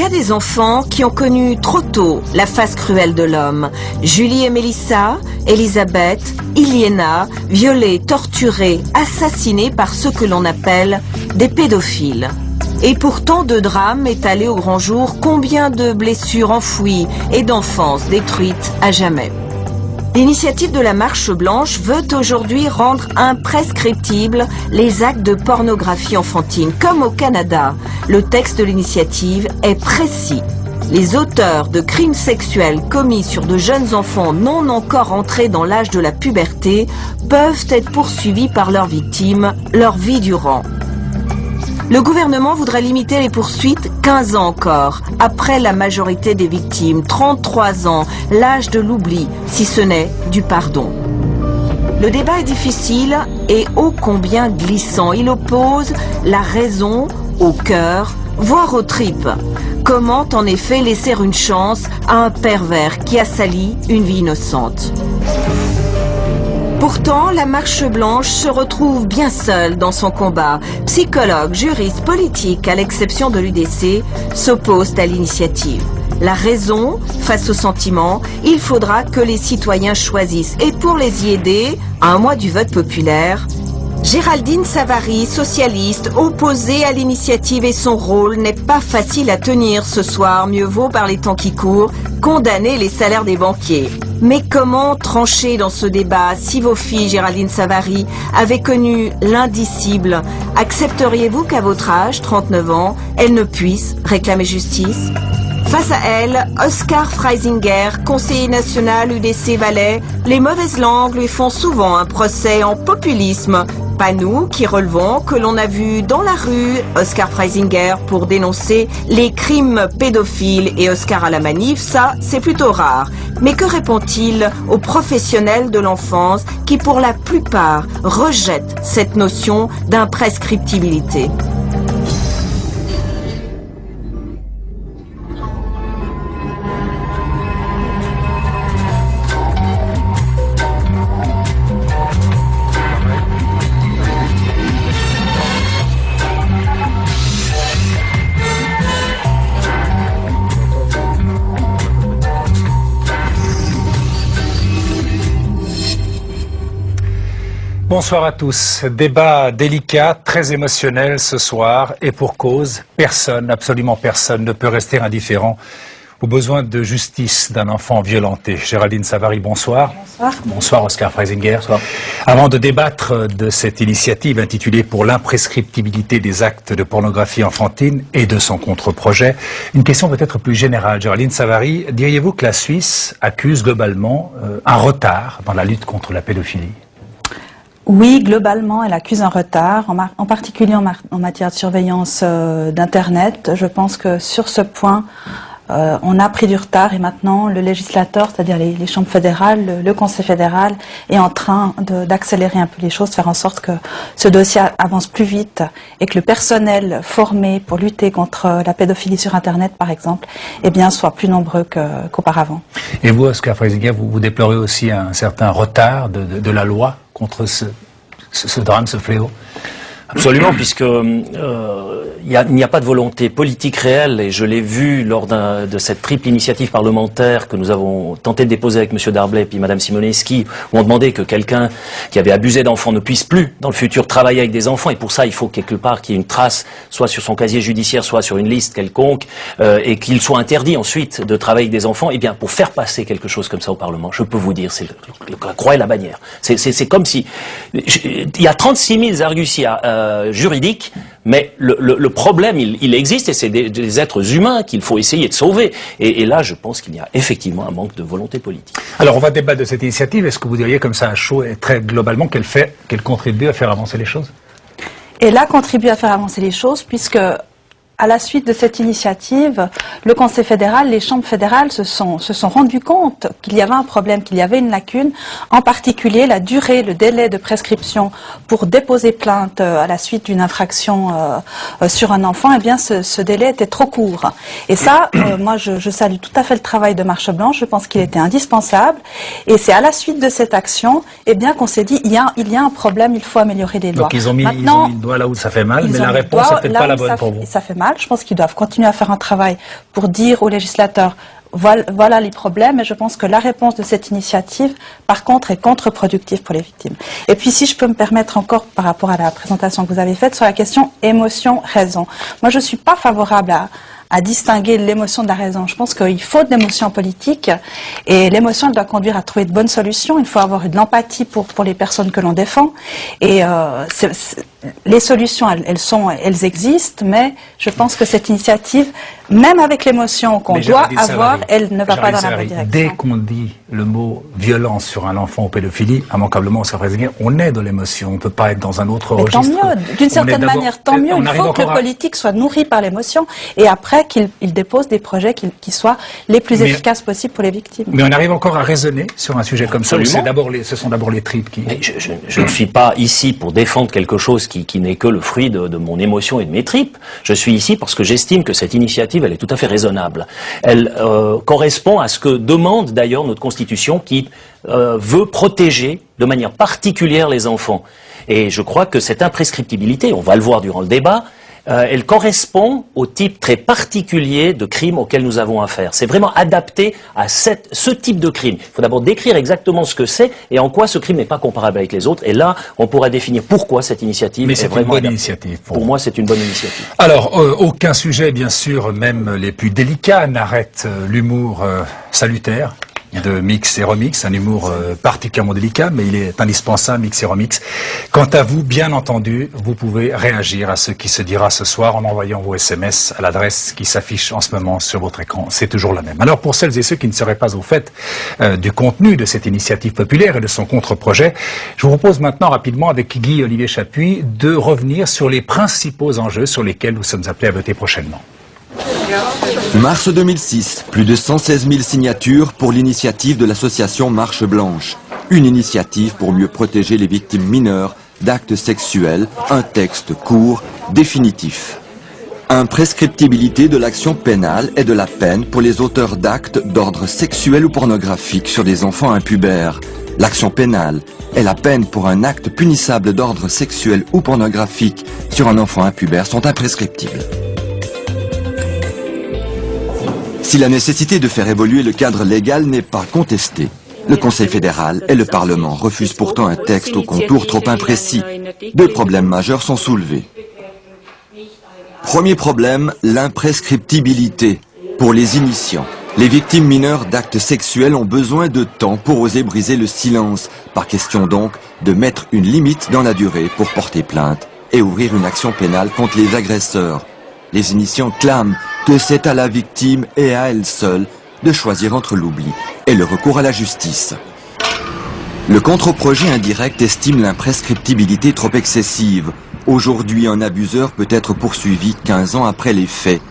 a des enfants qui ont connu trop tôt la face cruelle de l'homme. Julie et Mélissa, Elisabeth, Iliena, violées, torturées, assassinées par ceux que l'on appelle des pédophiles. Et pourtant de drames étalés au grand jour, combien de blessures enfouies et d'enfances détruites à jamais. L'initiative de la Marche Blanche veut aujourd'hui rendre imprescriptibles les actes de pornographie enfantine. Comme au Canada, le texte de l'initiative est précis. Les auteurs de crimes sexuels commis sur de jeunes enfants non encore entrés dans l'âge de la puberté peuvent être poursuivis par leurs victimes leur vie durant. Le gouvernement voudrait limiter les poursuites 15 ans encore, après la majorité des victimes, 33 ans, l'âge de l'oubli, si ce n'est du pardon. Le débat est difficile et ô combien glissant. Il oppose la raison au cœur, voire aux tripes. Comment en effet laisser une chance à un pervers qui a sali une vie innocente ? Pourtant, la Marche Blanche se retrouve bien seule dans son combat. Psychologues, juristes, politiques, à l'exception de l'UDC, s'opposent à l'initiative. La raison, face au sentiment, il faudra que les citoyens choisissent. Et pour les y aider, à un mois du vote populaire, Géraldine Savary, socialiste, opposée à l'initiative et son rôle n'est pas facile à tenir ce soir. Mieux vaut, par les temps qui courent, condamner les salaires des banquiers. Mais comment trancher dans ce débat si vos filles, Géraldine Savary, avaient connu l'indicible? Accepteriez-vous qu'à votre âge, 39 ans, elles ne puissent réclamer justice? Face à elle, Oscar Freisinger, conseiller national UDC Valais, les mauvaises langues lui font souvent un procès en populisme. Pas nous qui relevons que l'on a vu dans la rue Oscar Freisinger pour dénoncer les crimes pédophiles et Oscar à la manif, ça c'est plutôt rare. Mais que répond-il aux professionnels de l'enfance qui pour la plupart rejettent cette notion d'imprescriptibilité ? Bonsoir à tous. Débat délicat, très émotionnel ce soir et pour cause, personne, absolument personne ne peut rester indifférent aux besoins de justice d'un enfant violenté. Géraldine Savary, bonsoir. Bonsoir. Bonsoir Oscar Freisinger. Bonsoir. Avant de débattre de cette initiative intitulée pour l'imprescriptibilité des actes de pornographie enfantine et de son contre-projet, une question peut-être plus générale. Géraldine Savary, diriez-vous que la Suisse accuse globalement un retard dans la lutte contre la pédophilie ? Oui, globalement, elle accuse un retard, en particulier en matière de surveillance d'Internet. Je pense que sur ce point, on a pris du retard et maintenant le législateur, c'est-à-dire les chambres fédérales, le Conseil fédéral, est en train d'accélérer un peu les choses, faire en sorte que ce dossier avance plus vite et que le personnel formé pour lutter contre la pédophilie sur Internet, par exemple, eh bien, soit plus nombreux qu'auparavant. Et vous, Oscar Freisinger, vous déplorez aussi un certain retard de la loi contre ce drame, ce fléau? Absolument, puisque il n'y a pas de volonté politique réelle, et je l'ai vu lors de cette triple initiative parlementaire que nous avons tenté de déposer avec M. Darblay et puis Mme Simoneski, où on demandait que quelqu'un qui avait abusé d'enfants ne puisse plus, dans le futur, travailler avec des enfants, et pour ça, il faut quelque part qu'il y ait une trace, soit sur son casier judiciaire, soit sur une liste quelconque, et qu'il soit interdit ensuite de travailler avec des enfants. Eh bien, pour faire passer quelque chose comme ça au Parlement, je peux vous dire, c'est la croix et la bannière. C'est comme si... Il y a 36 000 arguties juridique, mais le problème, il existe, et c'est des êtres humains qu'il faut essayer de sauver. Et là, je pense qu'il y a effectivement un manque de volonté politique. Alors, on va débattre de cette initiative. Est-ce que vous diriez, comme ça, à chaud et très globalement, qu'elle contribue à faire avancer les choses? Elle a contribué à faire avancer les choses, puisque à la suite de cette initiative, le Conseil fédéral, les chambres fédérales se sont rendus compte qu'il y avait un problème, qu'il y avait une lacune, en particulier la durée, le délai de prescription pour déposer plainte à la suite d'une infraction sur un enfant. Eh bien, ce délai était trop court. Et ça, moi, je salue tout à fait le travail de Marche Blanche. Je pense qu'il était indispensable. Et c'est à la suite de cette action, eh bien, qu'on s'est dit, il y a un problème, il faut améliorer les lois. Donc, ils ont mis le doigt là où ça fait mal, mais la réponse n'est peut-être pas la bonne pour vous. Ça fait mal. mal. Je pense qu'ils doivent continuer à faire un travail pour dire aux législateurs voilà les problèmes, et je pense que la réponse de cette initiative, par contre, est contre-productive pour les victimes. Et puis, si je peux me permettre encore, par rapport à la présentation que vous avez faite, sur la question émotion-raison. Moi, je suis pas favorable à distinguer l'émotion de la raison. Je pense qu'il faut de l'émotion politique, et l'émotion, elle doit conduire à trouver de bonnes solutions. Il faut avoir de l'empathie pour les personnes que l'on défend, et les solutions, elles existent, mais je pense que cette initiative, même avec l'émotion qu'on doit avoir, elle ne va pas dans la bonne direction. Dès qu'on dit le mot violence sur un enfant ou pédophilie, immanquablement, on est de l'émotion, on ne peut pas être dans un autre registre. Tant mieux, d'une certaine manière, tant mieux. Il faut que le politique soit nourri par l'émotion, et après qu'il dépose des projets qui soient les plus efficaces possibles pour les victimes. Mais on arrive encore à raisonner sur un sujet comme ça, ce sont d'abord les tripes qui... Mais je ne suis pas ici pour défendre quelque chose qui n'est que le fruit de mon émotion et de mes tripes. Je suis ici parce que j'estime que cette initiative, elle est tout à fait raisonnable. Elle correspond à ce que demande d'ailleurs notre Constitution, qui veut protéger de manière particulière les enfants. Et je crois que cette imprescriptibilité, on va le voir durant le débat, elle correspond au type très particulier de crime auquel nous avons affaire. C'est vraiment adapté à ce type de crime. Il faut d'abord décrire exactement ce que c'est et en quoi ce crime n'est pas comparable avec les autres. Et là, on pourra définir pourquoi cette initiative est vraiment adaptée. Mais c'est une bonne initiative. Pour moi, c'est une bonne initiative. Alors, aucun sujet, bien sûr, même les plus délicats, n'arrête l'humour salutaire de Mix et Remix, un humour particulièrement délicat, mais il est indispensable, Mix et Remix. Quant à vous, bien entendu, vous pouvez réagir à ce qui se dira ce soir en envoyant vos SMS à l'adresse qui s'affiche en ce moment sur votre écran. C'est toujours la même. Alors, pour celles et ceux qui ne seraient pas au fait du contenu de cette initiative populaire et de son contre-projet, je vous propose maintenant rapidement, avec Guy-Olivier Chapuis, de revenir sur les principaux enjeux sur lesquels nous sommes appelés à voter prochainement. Mars 2006, plus de 116 000 signatures pour l'initiative de l'association Marche Blanche. Une initiative pour mieux protéger les victimes mineures d'actes sexuels, un texte court, définitif. Imprescriptibilité de l'action pénale et de la peine pour les auteurs d'actes d'ordre sexuel ou pornographique sur des enfants impubères. L'action pénale et la peine pour un acte punissable d'ordre sexuel ou pornographique sur un enfant impubère sont imprescriptibles. Si la nécessité de faire évoluer le cadre légal n'est pas contestée, le Conseil fédéral et le Parlement refusent pourtant un texte aux contours trop imprécis. Deux problèmes majeurs sont soulevés. Premier problème, l'imprescriptibilité. Pour les initiants, les victimes mineures d'actes sexuels ont besoin de temps pour oser briser le silence. Par question donc de mettre une limite dans la durée pour porter plainte et ouvrir une action pénale contre les agresseurs. Les initiants clament que c'est à la victime et à elle seule de choisir entre l'oubli et le recours à la justice. Le contre-projet indirect estime l'imprescriptibilité trop excessive. Aujourd'hui, un abuseur peut être poursuivi 15 ans après les faits.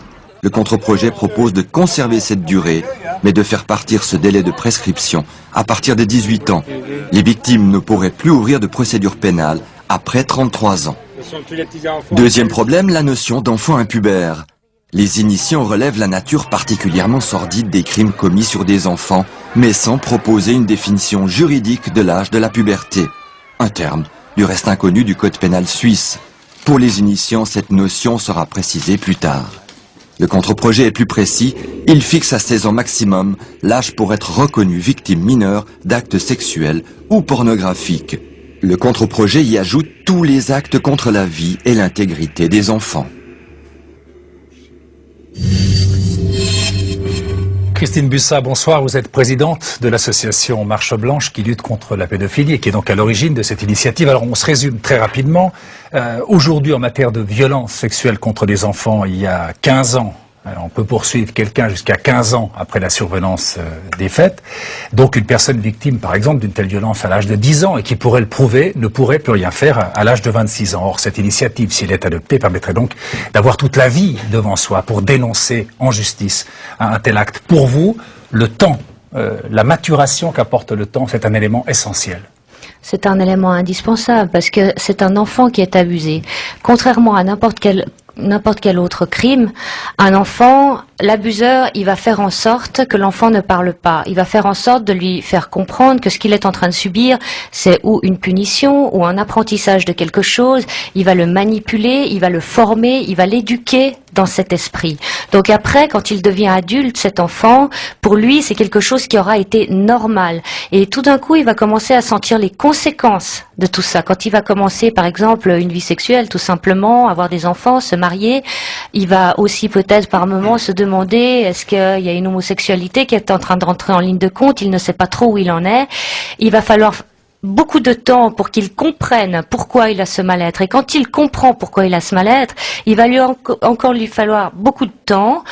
Le contre-projet propose de conserver cette durée, mais de faire partir ce délai de prescription à partir de 18 ans. Les victimes ne pourraient plus ouvrir de procédure pénale après 33 ans. Deuxième problème, la notion d'enfant impubère. Les initiants relèvent la nature particulièrement sordide des crimes commis sur des enfants, mais sans proposer une définition juridique de l'âge de la puberté. Un terme, du reste inconnu du code pénal suisse. Pour les initiants, cette notion sera précisée plus tard. Le contre-projet est plus précis, il fixe à 16 ans maximum l'âge pour être reconnu victime mineure d'actes sexuels ou pornographiques. Le contre-projet y ajoute tous les actes contre la vie et l'intégrité des enfants. Christine Bussa, bonsoir. Vous êtes présidente de l'association Marche Blanche qui lutte contre la pédophilie et qui est donc à l'origine de cette initiative. Alors on se résume très rapidement. Aujourd'hui, en matière de violence sexuelle contre des enfants, il y a 15 ans, on peut poursuivre quelqu'un jusqu'à 15 ans après la survenance des faits. Donc une personne victime, par exemple, d'une telle violence à l'âge de 10 ans et qui pourrait le prouver, ne pourrait plus rien faire à l'âge de 26 ans. Or, cette initiative, si elle est adoptée, permettrait donc d'avoir toute la vie devant soi pour dénoncer en justice un tel acte. Pour vous, le temps, la maturation qu'apporte le temps, c'est un élément essentiel. C'est un élément indispensable parce que c'est un enfant qui est abusé. Contrairement à n'importe quel autre crime, un enfant, l'abuseur, il va faire en sorte que l'enfant ne parle pas. Il va faire en sorte de lui faire comprendre que ce qu'il est en train de subir, c'est ou une punition ou un apprentissage de quelque chose. Il va le manipuler, il va le former, il va l'éduquer dans cet esprit. Donc après, quand il devient adulte, cet enfant, pour lui, c'est quelque chose qui aura été normal. Et tout d'un coup, il va commencer à sentir les conséquences de tout ça. Quand il va commencer, par exemple, une vie sexuelle, tout simplement, avoir des enfants, se marier, il va aussi peut-être par moment se demander est-ce qu'il y a une homosexualité qui est en train de rentrer en ligne de compte, il ne sait pas trop où il en est. Il va falloir beaucoup de temps pour qu'il comprenne pourquoi il a ce mal-être. Et quand il comprend pourquoi il a ce mal-être, il va encore lui falloir beaucoup de temps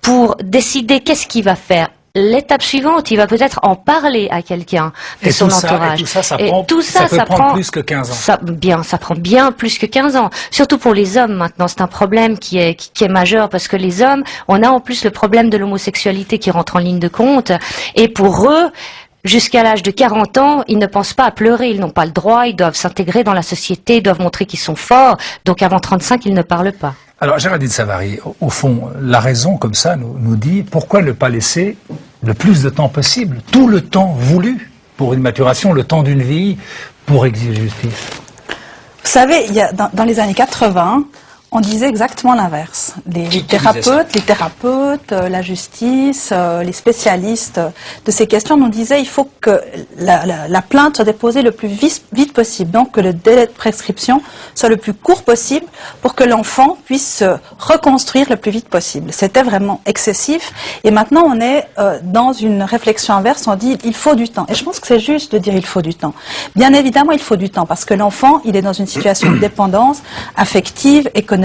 pour décider qu'est-ce qu'il va faire. L'étape suivante, il va peut-être en parler à quelqu'un de son entourage. Et tout ça, ça prend plus que 15 ans. Ça prend bien plus que 15 ans. Surtout pour les hommes maintenant, c'est un problème qui est majeur parce que les hommes, on a en plus le problème de l'homosexualité qui rentre en ligne de compte. Et pour eux, jusqu'à l'âge de 40 ans, ils ne pensent pas à pleurer, ils n'ont pas le droit, ils doivent s'intégrer dans la société, ils doivent montrer qu'ils sont forts. Donc avant 35, ils ne parlent pas. Alors Géraldine Savary, au fond, la raison comme ça nous dit pourquoi ne pas laisser le plus de temps possible, tout le temps voulu pour une maturation, le temps d'une vie pour exiger justice. Vous savez, dans les années 80, on disait exactement l'inverse. Les thérapeutes, la justice, les spécialistes de ces questions nous disaient il faut que la plainte soit déposée le plus vite possible, donc que le délai de prescription soit le plus court possible pour que l'enfant puisse se reconstruire le plus vite possible. C'était vraiment excessif et maintenant on est dans une réflexion inverse, on dit il faut du temps. Et je pense que c'est juste de dire il faut du temps. Bien évidemment il faut du temps parce que l'enfant il est dans une situation de dépendance affective, économique,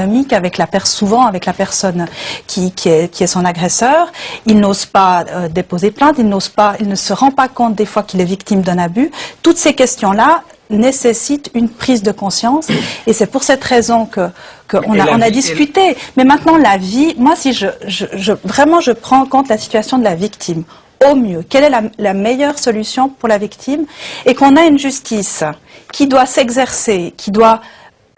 souvent avec la personne qui est son agresseur. Il n'ose pas déposer plainte, il ne se rend pas compte des fois qu'il est victime d'un abus. Toutes ces questions-là nécessitent une prise de conscience et c'est pour cette raison qu'on a discuté. Mais maintenant la vie, moi si vraiment je prends en compte la situation de la victime au mieux, quelle est la meilleure solution pour la victime et qu'on a une justice qui doit s'exercer, qui doit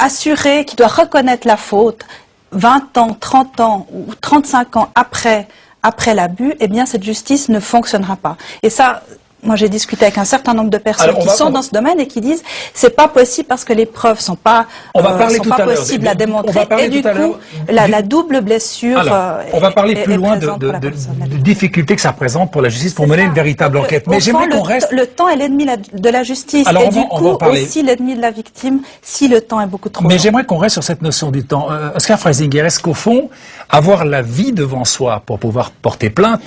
assurer, qui doit reconnaître la faute 20 ans, 30 ans ou 35 ans après l'abus, eh bien cette justice ne fonctionnera pas. Et ça, moi j'ai discuté avec un certain nombre de personnes qui sont dans ce domaine et qui disent c'est pas possible parce que les preuves sont pas possibles à démontrer et du coup la double blessure. Alors, on va parler plus loin de difficultés que ça représente pour la justice pour mener une véritable enquête. Mais j'aimerais qu'on reste. Le temps est l'ennemi de la justice et du coup aussi l'ennemi de la victime si le temps est beaucoup trop long. Mais j'aimerais qu'on reste sur cette notion du temps. Oscar Freisinger, est-ce qu'au fond avoir la vie devant soi pour pouvoir porter plainte,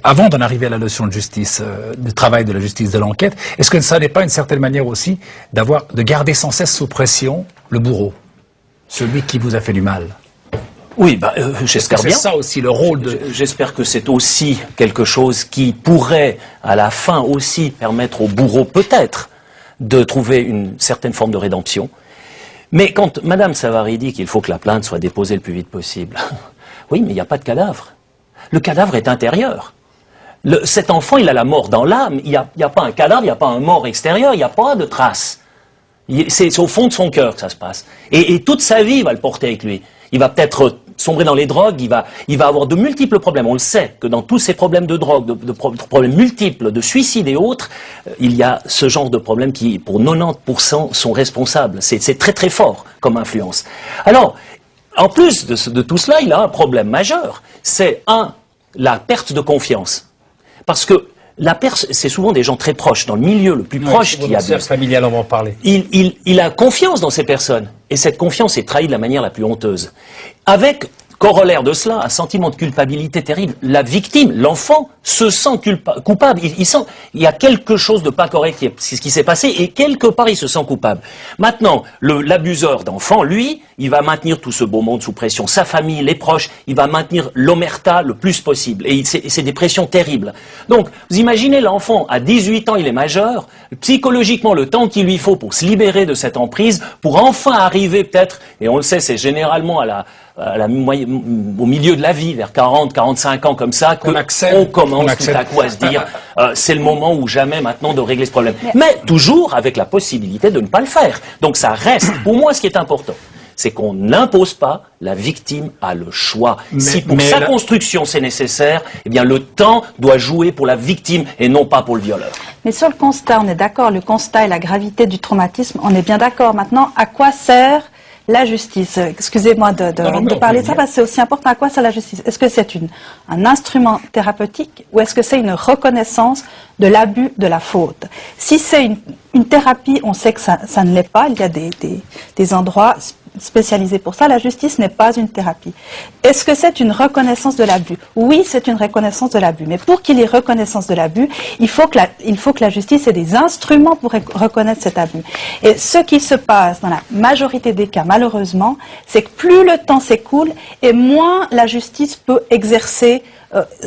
avant d'en arriver à la notion de justice, du travail de la justice, de l'enquête, est-ce que ça n'est pas une certaine manière aussi de garder sans cesse sous pression le bourreau, celui qui vous a fait du mal? Oui, j'espère bien. C'est ça aussi le rôle de... J'espère que c'est aussi quelque chose qui pourrait, à la fin aussi, permettre au bourreau peut-être de trouver une certaine forme de rédemption. Mais quand Madame Savary dit qu'il faut que la plainte soit déposée le plus vite possible, oui, mais il n'y a pas de cadavre. Le cadavre est intérieur. Cet enfant, il a la mort dans l'âme. Il n'y a pas un cadavre, il n'y a pas un mort extérieur, il n'y a pas de trace. C'est au fond de son cœur que ça se passe. Et toute sa vie, il va le porter avec lui. Il va peut-être sombrer dans les drogues, il va avoir de multiples problèmes. On le sait que dans tous ces problèmes de drogue, de problèmes multiples, de suicide et autres, il y a ce genre de problèmes qui, pour 90%, sont responsables. C'est très très fort comme influence. Alors, en plus de tout cela, il a un problème majeur. C'est la perte de confiance. Parce que c'est souvent des gens très proches, dans le milieu le plus proche qui abuse. Familial, on va en parler. Il a confiance dans ces personnes. Et cette confiance est trahie de la manière la plus honteuse. Avec, corollaire de cela, un sentiment de culpabilité terrible. La victime, l'enfant, se sent coupable. Il y a quelque chose de pas correct, c'est ce qui s'est passé, et quelque part il se sent coupable. Maintenant, l'abuseur d'enfant, lui, il va maintenir tout ce beau monde sous pression. Sa famille, les proches, il va maintenir l'omerta le plus possible. Et c'est des pressions terribles. Donc, vous imaginez l'enfant, à 18 ans, il est majeur, psychologiquement, le temps qu'il lui faut pour se libérer de cette emprise, pour enfin arriver peut-être, et on le sait, c'est généralement au milieu de la vie, vers 40, 45 ans comme ça, qu'on commence tout à coup à se dire c'est le moment ou jamais maintenant de régler ce problème. Mais toujours avec la possibilité de ne pas le faire. Donc ça reste, pour moi, ce qui est important, c'est qu'on n'impose pas, la victime a le choix. Si pour sa construction c'est nécessaire, eh bien le temps doit jouer pour la victime et non pas pour le violeur. Mais sur le constat, on est d'accord, le constat et la gravité du traumatisme, on est bien d'accord. Maintenant, à quoi sert la justice, excusez-moi de parler de ça, parce que c'est aussi important. À quoi sert la justice? Est-ce que c'est un instrument thérapeutique ou est-ce que c'est une reconnaissance de l'abus, de la faute? Si c'est une thérapie, on sait que ça ne l'est pas. Il y a des endroits spécialisés pour ça. La justice n'est pas une thérapie. Est-ce que c'est une reconnaissance de l'abus? Oui, c'est une reconnaissance de l'abus. Mais pour qu'il y ait reconnaissance de l'abus, il faut que la justice ait des instruments pour reconnaître cet abus. Et ce qui se passe dans la majorité des cas, malheureusement, c'est que plus le temps s'écoule et moins la justice peut exercer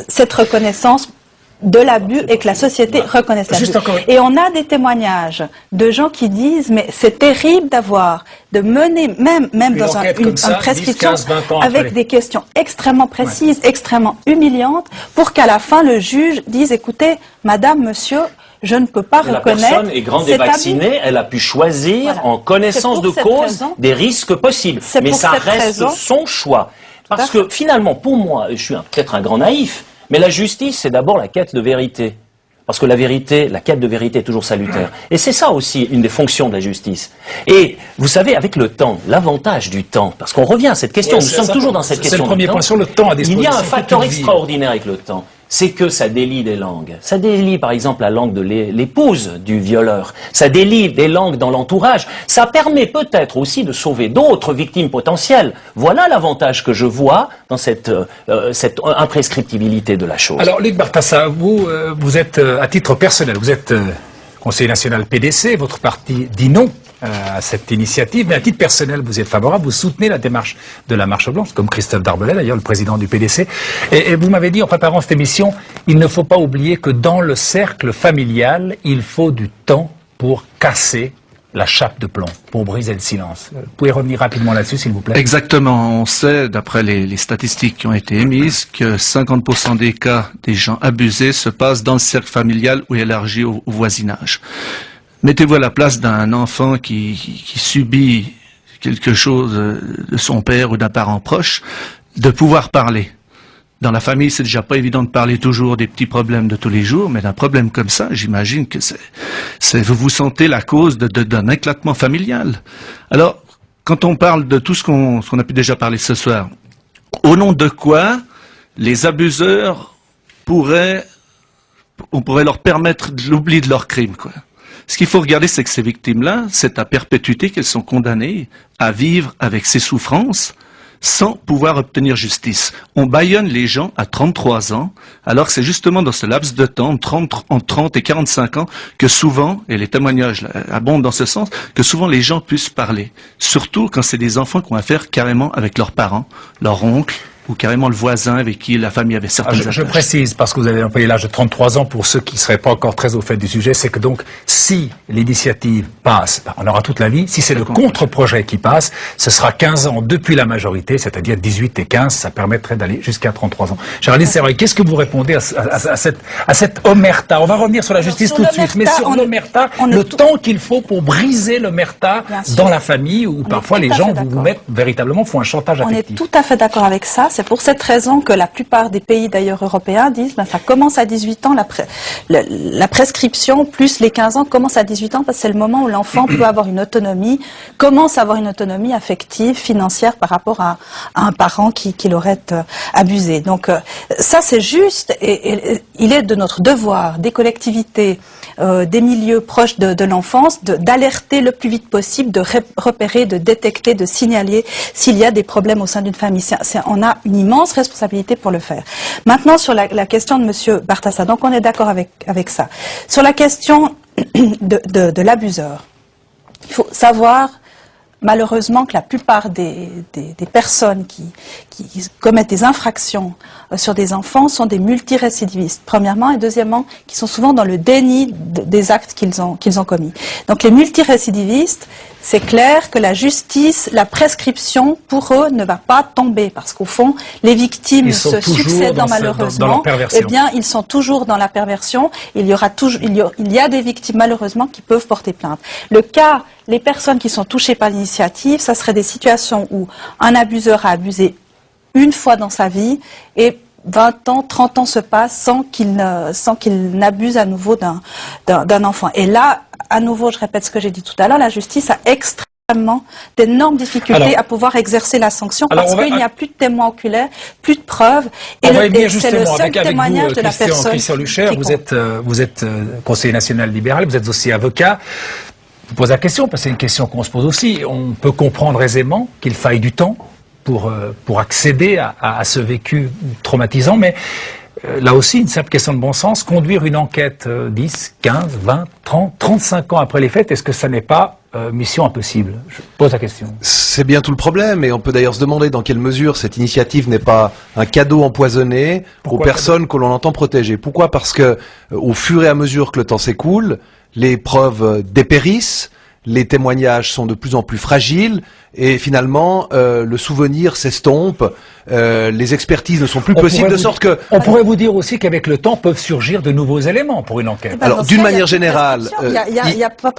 cette reconnaissance de l'abus et que la société reconnaisse l'abus. Et on a des témoignages de gens qui disent mais c'est terrible de mener même dans une prescription 10, 15, 20 ans avec des questions extrêmement précises, extrêmement humiliantes pour qu'à la fin le juge dise écoutez madame, monsieur, je ne peux pas reconnaître. La personne est grande et vaccinée, elle a pu choisir en connaissance de cause des risques possibles. Mais ça reste son choix. Parce que finalement, pour moi, je suis peut-être un grand naïf, mais la justice, c'est d'abord la quête de vérité. Parce que la quête de vérité est toujours salutaire. Et c'est ça aussi une des fonctions de la justice. Et vous savez, avec le temps, l'avantage du temps, parce qu'on revient à cette question, nous sommes toujours dans cette question. C'est le premier point sur le temps à disposition. Il y a un facteur extraordinaire avec le temps. C'est que ça délie des langues. Ça délie par exemple la langue de l'épouse du violeur. Ça délie des langues dans l'entourage. Ça permet peut-être aussi de sauver d'autres victimes potentielles. Voilà l'avantage que je vois dans cette imprescriptibilité de la chose. Alors Luc Bartassa, vous êtes à titre personnel, vous êtes conseiller national PDC, votre parti dit non à cette initiative, mais à titre personnel, vous êtes favorable, vous soutenez la démarche de la Marche Blanche, comme Christophe Darbelet, d'ailleurs, le président du PDC. Et vous m'avez dit, en préparant cette émission, il ne faut pas oublier que dans le cercle familial, il faut du temps pour casser la chape de plomb, pour briser le silence. Vous pouvez revenir rapidement là-dessus, s'il vous plaît? Exactement. On sait, d'après les statistiques qui ont été émises, que 50% des cas des gens abusés se passent dans le cercle familial ou élargi au voisinage. Mettez-vous à la place d'un enfant qui subit quelque chose de son père ou d'un parent proche, de pouvoir parler. Dans la famille, c'est déjà pas évident de parler toujours des petits problèmes de tous les jours, mais d'un problème comme ça, j'imagine que vous vous sentez la cause d'un éclatement familial. Alors, quand on parle de tout ce qu'on a pu déjà parler ce soir, au nom de quoi les abuseurs on pourrait leur permettre de l'oubli de leurs crimes, quoi. Ce qu'il faut regarder, c'est que ces victimes-là, c'est à perpétuité qu'elles sont condamnées à vivre avec ces souffrances sans pouvoir obtenir justice. On bâillonne les gens à 33 ans, alors que c'est justement dans ce laps de temps, entre 30 et 45 ans, que souvent, et les témoignages abondent dans ce sens, que souvent les gens puissent parler. Surtout quand c'est des enfants qui ont affaire carrément avec leurs parents, leur oncle, ou carrément le voisin avec qui la famille avait certaines attaches. Je précise, parce que vous avez employé l'âge de 33 ans, pour ceux qui ne seraient pas encore très au fait du sujet, c'est que donc, si l'initiative passe, on aura toute la vie, si c'est le contre-projet qui passe, ce sera 15 ans depuis la majorité, c'est-à-dire 18 et 15, ça permettrait d'aller jusqu'à 33 ans. Géraldine Serrueil, qu'est-ce que vous répondez à cette omerta? On va revenir sur la justice tout de suite, mais sur l'omerta, le temps qu'il faut pour briser l'omerta dans la famille, où parfois les gens vous mettent véritablement, font un chantage affectif. On est tout à fait d'accord avec ça. C'est pour cette raison que la plupart des pays d'ailleurs européens disent ça commence à 18 ans, la prescription plus les 15 ans commence à 18 ans parce que c'est le moment où l'enfant peut avoir une autonomie, commence à avoir une autonomie affective, financière par rapport à un parent qui l'aurait abusé. Donc ça c'est juste et il est de notre devoir, des collectivités, des milieux proches de l'enfance, d'alerter le plus vite possible, de repérer, de détecter, de signaler s'il y a des problèmes au sein d'une famille. On a une immense responsabilité pour le faire. Maintenant, sur la question de Monsieur Bartassa, donc on est d'accord avec ça. Sur la question de l'abuseur, il faut savoir malheureusement que la plupart des personnes qui commettent des infractions sur des enfants sont des multirécidivistes, premièrement, et deuxièmement, qui sont souvent dans le déni des actes qu'ils ont commis. Donc les multirécidivistes, c'est clair que la justice, la prescription, pour eux, ne va pas tomber, parce qu'au fond, les victimes se succèdent malheureusement. Eh bien, ils sont toujours dans la perversion. Il y a des victimes, malheureusement, qui peuvent porter plainte. Les personnes qui sont touchées par l'initiative, ça serait des situations où un abuseur a abusé une fois dans sa vie et 20 ans, 30 ans se passent sans qu'il n'abuse à nouveau d'un enfant. Et là, à nouveau, je répète ce que j'ai dit tout à l'heure, la justice a d'énormes difficultés à pouvoir exercer la sanction parce qu'il n'y a plus de témoins oculaires, plus de preuves, et c'est le seul témoignage de la personne. Christian Lucher, vous êtes conseiller national libéral, vous êtes aussi avocat. Je vous pose la question, parce que c'est une question qu'on se pose aussi. On peut comprendre aisément qu'il faille du temps pour accéder à ce vécu traumatisant, mais là aussi, une simple question de bon sens, conduire une enquête 10, 15, 20, 30, 35 ans après les faits, est-ce que ça n'est pas mission impossible? Je pose la question. C'est bien tout le problème, et on peut d'ailleurs se demander dans quelle mesure cette initiative n'est pas un cadeau empoisonné aux personnes que l'on entend protéger. Pourquoi? Parce que au fur et à mesure que le temps s'écoule, les preuves dépérissent, les témoignages sont de plus en plus fragiles, et finalement, le souvenir s'estompe, les expertises ne sont plus possibles, de sorte que... On pourrait vous dire aussi qu'avec le temps peuvent surgir de nouveaux éléments pour une enquête. Alors, d'une manière générale,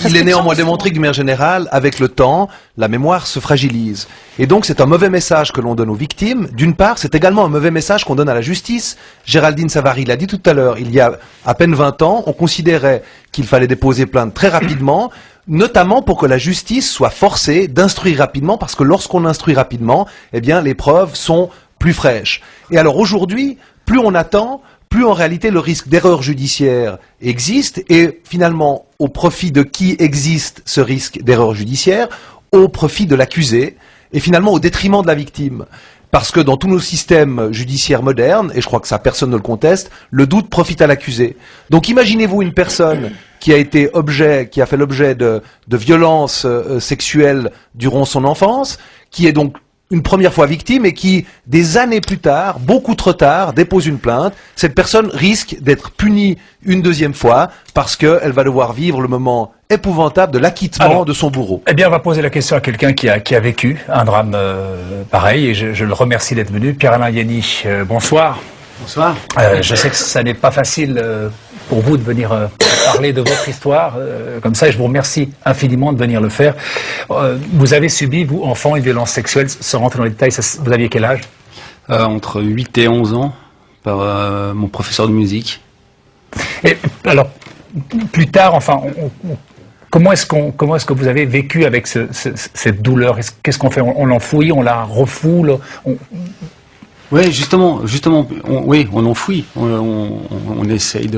il est néanmoins démontré que d'une manière générale, avec le temps, la mémoire se fragilise. Et donc, c'est un mauvais message que l'on donne aux victimes. D'une part, c'est également un mauvais message qu'on donne à la justice. Géraldine Savary l'a dit tout à l'heure, il y a à peine 20 ans, on considérait qu'il fallait déposer plainte très rapidement, notamment pour que la justice soit forcée d'instruire rapidement, parce que lorsqu'on instruit rapidement, eh bien, les preuves sont plus fraîches. Et alors aujourd'hui, plus on attend, plus en réalité le risque d'erreur judiciaire existe, et finalement, au profit de qui existe ce risque d'erreur judiciaire? Au profit de l'accusé, et finalement au détriment de la victime. Parce que dans tous nos systèmes judiciaires modernes, et je crois que ça personne ne le conteste, le doute profite à l'accusé. Donc imaginez-vous une personne qui a fait l'objet de violences sexuelles durant son enfance, qui est donc une première fois victime et qui, des années plus tard, beaucoup trop tard, dépose une plainte. Cette personne risque d'être punie une deuxième fois parce qu'elle va devoir vivre le moment épouvantable de l'acquittement de son bourreau. Eh bien, on va poser la question à quelqu'un qui a vécu un drame pareil, et je le remercie d'être venu. Pierre-Alain Ianni, bonsoir. Bonsoir. Je sais que ça n'est pas facile pour vous de venir parler de votre histoire comme ça, et je vous remercie infiniment de venir le faire. Vous avez subi, vous, enfant, une violence sexuelle, sans rentrer dans les détails, vous aviez quel âge? Entre 8 et 11 ans, par mon professeur de musique. Et alors, plus tard, enfin, comment est-ce que vous avez vécu avec cette douleur? Qu'est-ce qu'on fait? On l'enfouit, on la refoule? Oui, justement, on l'enfouit. On essaye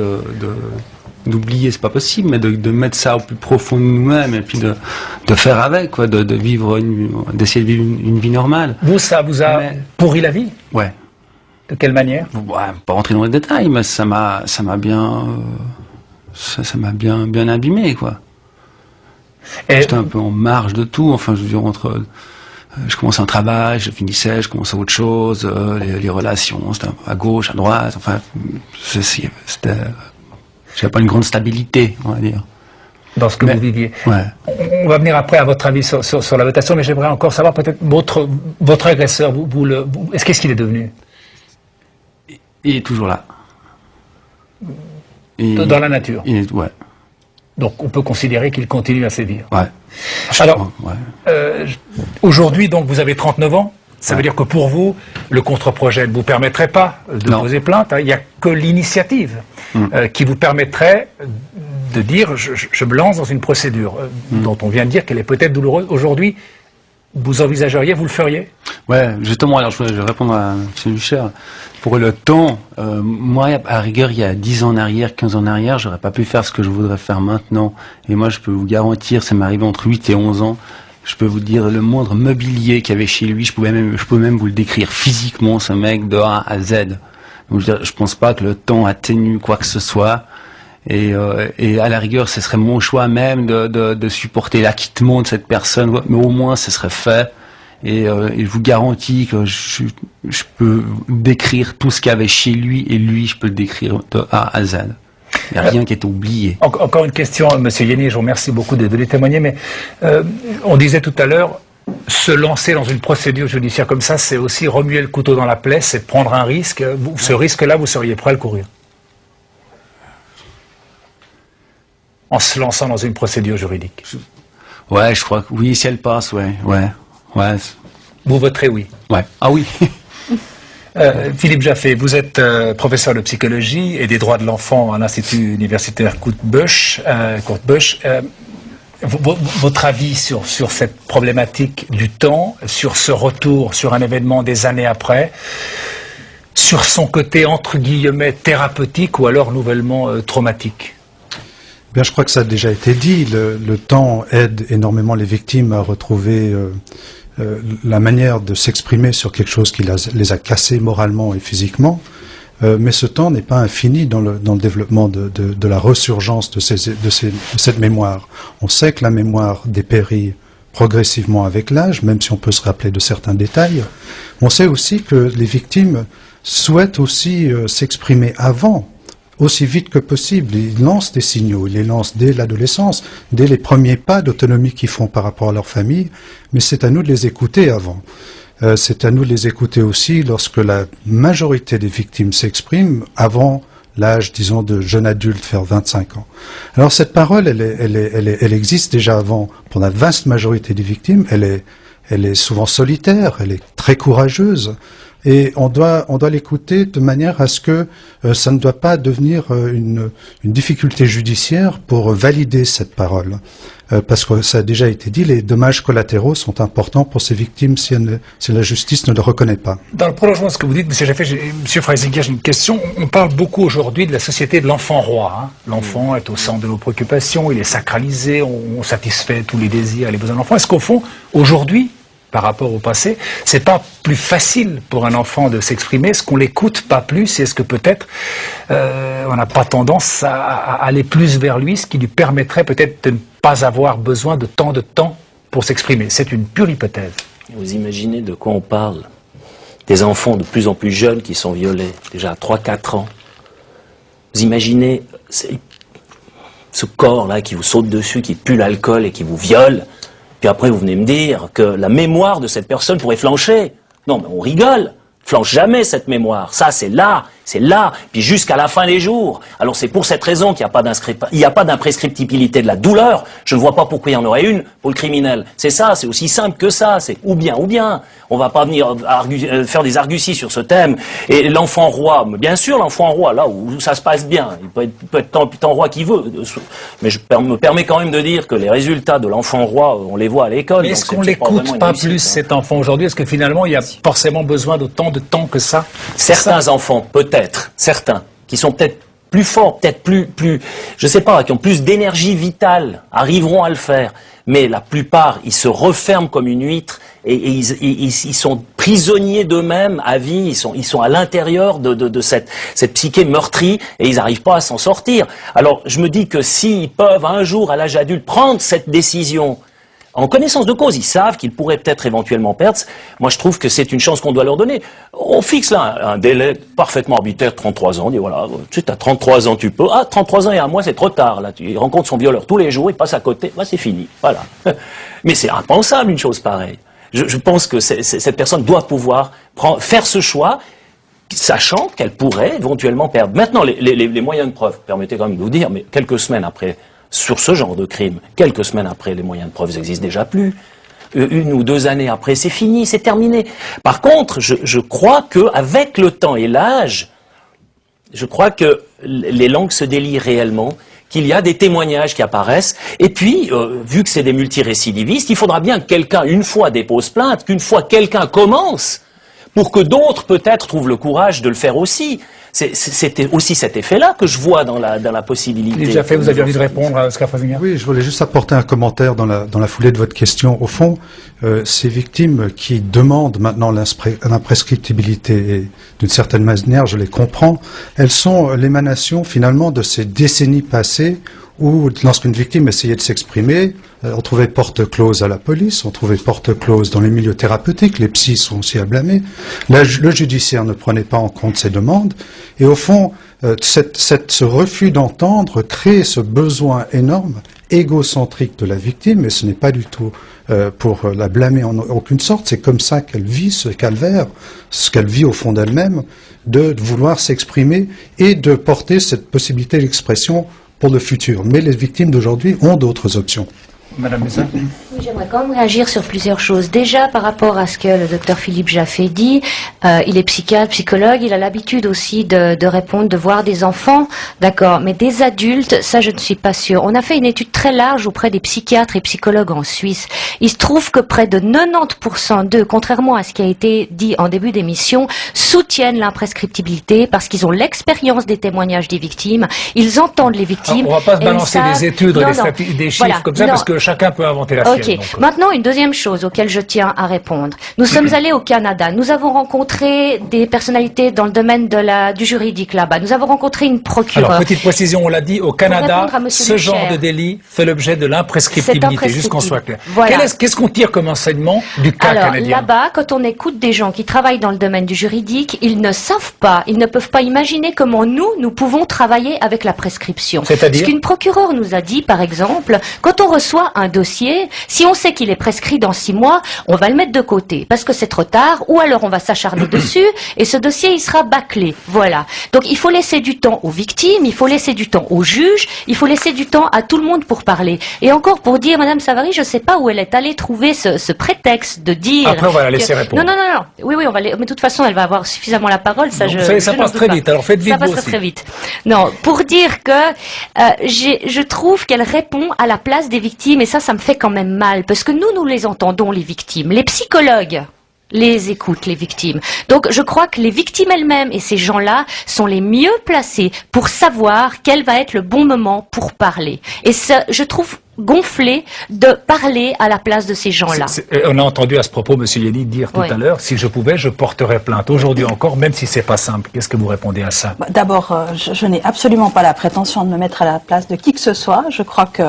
d'oublier, c'est pas possible, mais de mettre ça au plus profond de nous-mêmes et puis de faire avec, quoi, d'essayer de vivre une vie normale. Vous, ça vous a pourri la vie? Ouais. De quelle manière? Pas rentrer dans les détails, mais ça m'a bien abîmé, quoi. J'étais un peu en marge de tout, enfin, je veux dire, je commençais un travail, je finissais, je commençais autre chose, les relations, c'était un peu à gauche, à droite, enfin, j'avais pas une grande stabilité, on va dire. Dans ce que vous viviez. Ouais. On va venir après à votre avis sur la votation, mais j'aimerais encore savoir peut-être votre agresseur, qu'est-ce qu'il est devenu? Il est toujours là. Dans la nature? Ouais. Donc on peut considérer qu'il continue à sévir. Ouais. Alors, aujourd'hui, donc, vous avez 39 ans. Ça veut dire que pour vous, le contre-projet ne vous permettrait pas de poser plainte. Il n'y a que l'initiative qui vous permettrait de dire je me lance dans une procédure dont on vient de dire qu'elle est peut-être douloureuse. Aujourd'hui, vous envisageriez, vous le feriez? Ouais, justement, alors je vais répondre à M. Lucher. Pour le temps, moi, à rigueur, il y a 10 ans en arrière, 15 ans en arrière, j'aurais pas pu faire ce que je voudrais faire maintenant. Et moi, je peux vous garantir, ça m'est arrivé entre 8 et 11 ans, je peux vous dire le moindre mobilier qu'il y avait chez lui, je pouvais même vous le décrire physiquement, ce mec, de A à Z. Donc, je pense pas que le temps atténue quoi que ce soit. Et à la rigueur, ce serait mon choix même de supporter l'acquittement de cette personne, mais au moins ce serait fait. Et je vous garantis que je peux décrire tout ce qu'il y avait chez lui, et lui, je peux le décrire de A à Z. Il n'y a rien qui est oublié. Encore une question, Monsieur Ianni, je vous remercie beaucoup de les témoigner, mais on disait tout à l'heure, se lancer dans une procédure judiciaire comme ça, c'est aussi remuer le couteau dans la plaie, c'est prendre un risque. Ce risque-là, vous seriez prêt à le courir? En se lançant dans une procédure juridique? Ouais, je crois que oui, si elle passe, ouais. Vous voterez oui? Ouais. Ah oui. Philippe Jaffé, vous êtes professeur de psychologie et des droits de l'enfant à l'Institut universitaire Kurt Busch. Votre avis sur cette problématique du temps, sur ce retour, sur un événement des années après, sur son côté entre guillemets thérapeutique ou alors nouvellement traumatique? Bien, je crois que ça a déjà été dit. Le temps aide énormément les victimes à retrouver la manière de s'exprimer sur quelque chose qui les a cassés moralement et physiquement. Mais ce temps n'est pas infini dans le développement de la ressurgence de cette mémoire. On sait que la mémoire dépérit progressivement avec l'âge, même si on peut se rappeler de certains détails. On sait aussi que les victimes souhaitent aussi s'exprimer avant, aussi vite que possible. Ils lancent des signaux, ils les lancent dès l'adolescence, dès les premiers pas d'autonomie qu'ils font par rapport à leur famille, mais c'est à nous de les écouter avant. C'est à nous de les écouter aussi lorsque la majorité des victimes s'expriment avant l'âge, disons, de jeune adulte, vers 25 ans. Alors cette parole, elle existe déjà avant pour la vaste majorité des victimes. Elle est souvent solitaire, elle est très courageuse. Et on doit l'écouter de manière à ce que ça ne doit pas devenir une difficulté judiciaire pour valider cette parole. Parce que ça a déjà été dit, les dommages collatéraux sont importants pour ces victimes si la justice ne le reconnaît pas. Dans le prolongement de ce que vous dites, M. Jaffé, M. Freisinger, j'ai une question. On parle beaucoup aujourd'hui de la société de l'enfant roi. Hein. L'enfant est au centre de nos préoccupations, il est sacralisé, on satisfait tous les désirs et les besoins de l'enfant. Est-ce qu'au fond, aujourd'hui, par rapport au passé, c'est pas plus facile pour un enfant de s'exprimer? Est-ce qu'on l'écoute pas plus? Est-ce que peut-être on n'a pas tendance à aller plus vers lui, ce qui lui permettrait peut-être de ne pas avoir besoin de tant de temps pour s'exprimer? C'est une pure hypothèse. Vous imaginez de quoi on parle? Des enfants de plus en plus jeunes qui sont violés, déjà à 3-4 ans. Vous imaginez ce corps-là qui vous saute dessus, qui pue l'alcool et qui vous viole. Puis après, vous venez me dire que la mémoire de cette personne pourrait flancher. Non, mais on rigole. Flanche jamais cette mémoire. Ça, c'est là, puis jusqu'à la fin des jours. Alors c'est pour cette raison qu'il n'y a pas d'imprescriptibilité de la douleur. Je ne vois pas pourquoi il y en aurait une pour le criminel. C'est ça, c'est aussi simple que ça. C'est ou bien. On va pas venir faire des arguties sur ce thème. Et l'enfant roi, bien sûr, l'enfant roi, là où ça se passe bien, il peut être tant roi qu'il veut. Mais je me permets quand même de dire que les résultats de l'enfant roi, on les voit à l'école. Est-ce qu'on l'écoute pas plus, cet enfant aujourd'hui? Est-ce que finalement, il y a forcément besoin d'autant de temps que ça? Certains enfants, peut-être, certains, qui sont peut-être plus forts, peut-être plus, je sais pas, qui ont plus d'énergie vitale, arriveront à le faire. Mais la plupart, ils se referment comme une huître et ils sont prisonniers d'eux-mêmes à vie. Ils sont à l'intérieur de cette psyché meurtrie et ils n'arrivent pas à s'en sortir. Alors, je me dis que s'ils peuvent un jour, à l'âge adulte, prendre cette décision, en connaissance de cause, ils savent qu'ils pourraient peut-être éventuellement perdre. Moi, je trouve que c'est une chance qu'on doit leur donner. On fixe là un délai parfaitement arbitraire, 33 ans. On dit voilà, tu as 33 ans, tu peux. Ah, 33 ans et un mois, c'est trop tard. Là, il rencontre son violeur tous les jours, il passe à côté. Bah, c'est fini. Voilà. Mais c'est impensable une chose pareille. Je pense que cette personne doit pouvoir faire ce choix, sachant qu'elle pourrait éventuellement perdre. Maintenant, les moyens de preuve, permettez quand même de vous dire, mais quelques semaines après, sur ce genre de crime, quelques semaines après, les moyens de preuve n'existent déjà plus. 1 ou 2 années après, c'est fini, c'est terminé. Par contre, je crois qu'avec le temps et l'âge, je crois que les langues se délient réellement, qu'il y a des témoignages qui apparaissent. Et puis, vu que c'est des multirécidivistes, il faudra bien que quelqu'un, une fois, dépose plainte, qu'une fois quelqu'un commence, pour que d'autres, peut-être, trouvent le courage de le faire aussi. C'était aussi cet effet-là que je vois dans la possibilité. Déjà fait, vous aviez envie de répondre à Oscar Freisinger? Oui, je voulais juste apporter un commentaire dans la foulée de votre question. Au fond, ces victimes qui demandent maintenant l'imprescriptibilité, et d'une certaine manière, je les comprends, elles sont l'émanation finalement de ces décennies passées où, lorsqu'une victime essayait de s'exprimer, on trouvait porte close à la police, on trouvait porte close dans les milieux thérapeutiques, les psys sont aussi à blâmer, le judiciaire ne prenait pas en compte ces demandes, et au fond, ce refus d'entendre crée ce besoin énorme, égocentrique de la victime, et ce n'est pas du tout pour la blâmer en aucune sorte, c'est comme ça qu'elle vit ce calvaire, ce qu'elle vit au fond d'elle-même, de vouloir s'exprimer et de porter cette possibilité d'expression pour le futur. Mais les victimes d'aujourd'hui ont d'autres options. Madame Messa. Oui, j'aimerais quand même réagir sur plusieurs choses. Déjà, par rapport à ce que le docteur Philippe Jaffé dit, il est psychiatre, psychologue, il a l'habitude aussi de répondre, de voir des enfants, d'accord, mais des adultes, ça je ne suis pas sûre. On a fait une étude très large auprès des psychiatres et psychologues en Suisse. Il se trouve que près de 90% d'eux, contrairement à ce qui a été dit en début d'émission, soutiennent l'imprescriptibilité parce qu'ils ont l'expérience des témoignages des victimes, ils entendent les victimes. Alors, on va pas se balancer des études, des chiffres voilà, comme ça, parce que chacun peut inventer la sienne. Ok. Maintenant, une deuxième chose auquel je tiens à répondre. Nous sommes allés au Canada. Nous avons rencontré des personnalités dans le domaine du juridique là-bas. Nous avons rencontré une procureure. Alors, petite précision, on l'a dit, au Canada, ce genre de délit fait l'objet de l'imprescriptibilité, juste qu'on soit clair. Voilà. Qu'est-ce qu'on tire comme enseignement du cas canadien? Là-bas, quand on écoute des gens qui travaillent dans le domaine du juridique, ils ne savent pas, ils ne peuvent pas imaginer comment nous pouvons travailler avec la prescription. C'est-à-dire? Ce qu'une procureure nous a dit, par exemple, quand on reçoit un dossier, si on sait qu'il est prescrit dans 6 mois, on va le mettre de côté parce que c'est trop tard, ou alors on va s'acharner dessus et ce dossier il sera bâclé. Voilà. Donc il faut laisser du temps aux victimes, il faut laisser du temps aux juges, il faut laisser du temps à tout le monde pour parler. Et encore pour dire, Madame Savary, je ne sais pas où elle est allée trouver ce prétexte de dire. Après on va la laisser répondre. Non. Oui, on va mais de toute façon elle va avoir suffisamment la parole. Ça, vous savez, ça passe très vite. Alors faites vite. Ça passe très vite. Non, pour dire que je trouve qu'elle répond à la place des victimes et ça me fait quand même mal parce que nous les entendons, les victimes. Les psychologues les écoutent, les victimes. Donc je crois que les victimes elles-mêmes et ces gens-là sont les mieux placés pour savoir quel va être le bon moment pour parler. Et ça, je trouve gonflé de parler à la place de ces gens-là. On a entendu à ce propos M. Yeni dire tout à l'heure, si je pouvais, je porterais plainte aujourd'hui encore, même si c'est pas simple. Qu'est-ce que vous répondez à ça? D'abord, je n'ai absolument pas la prétention de me mettre à la place de qui que ce soit. Je crois que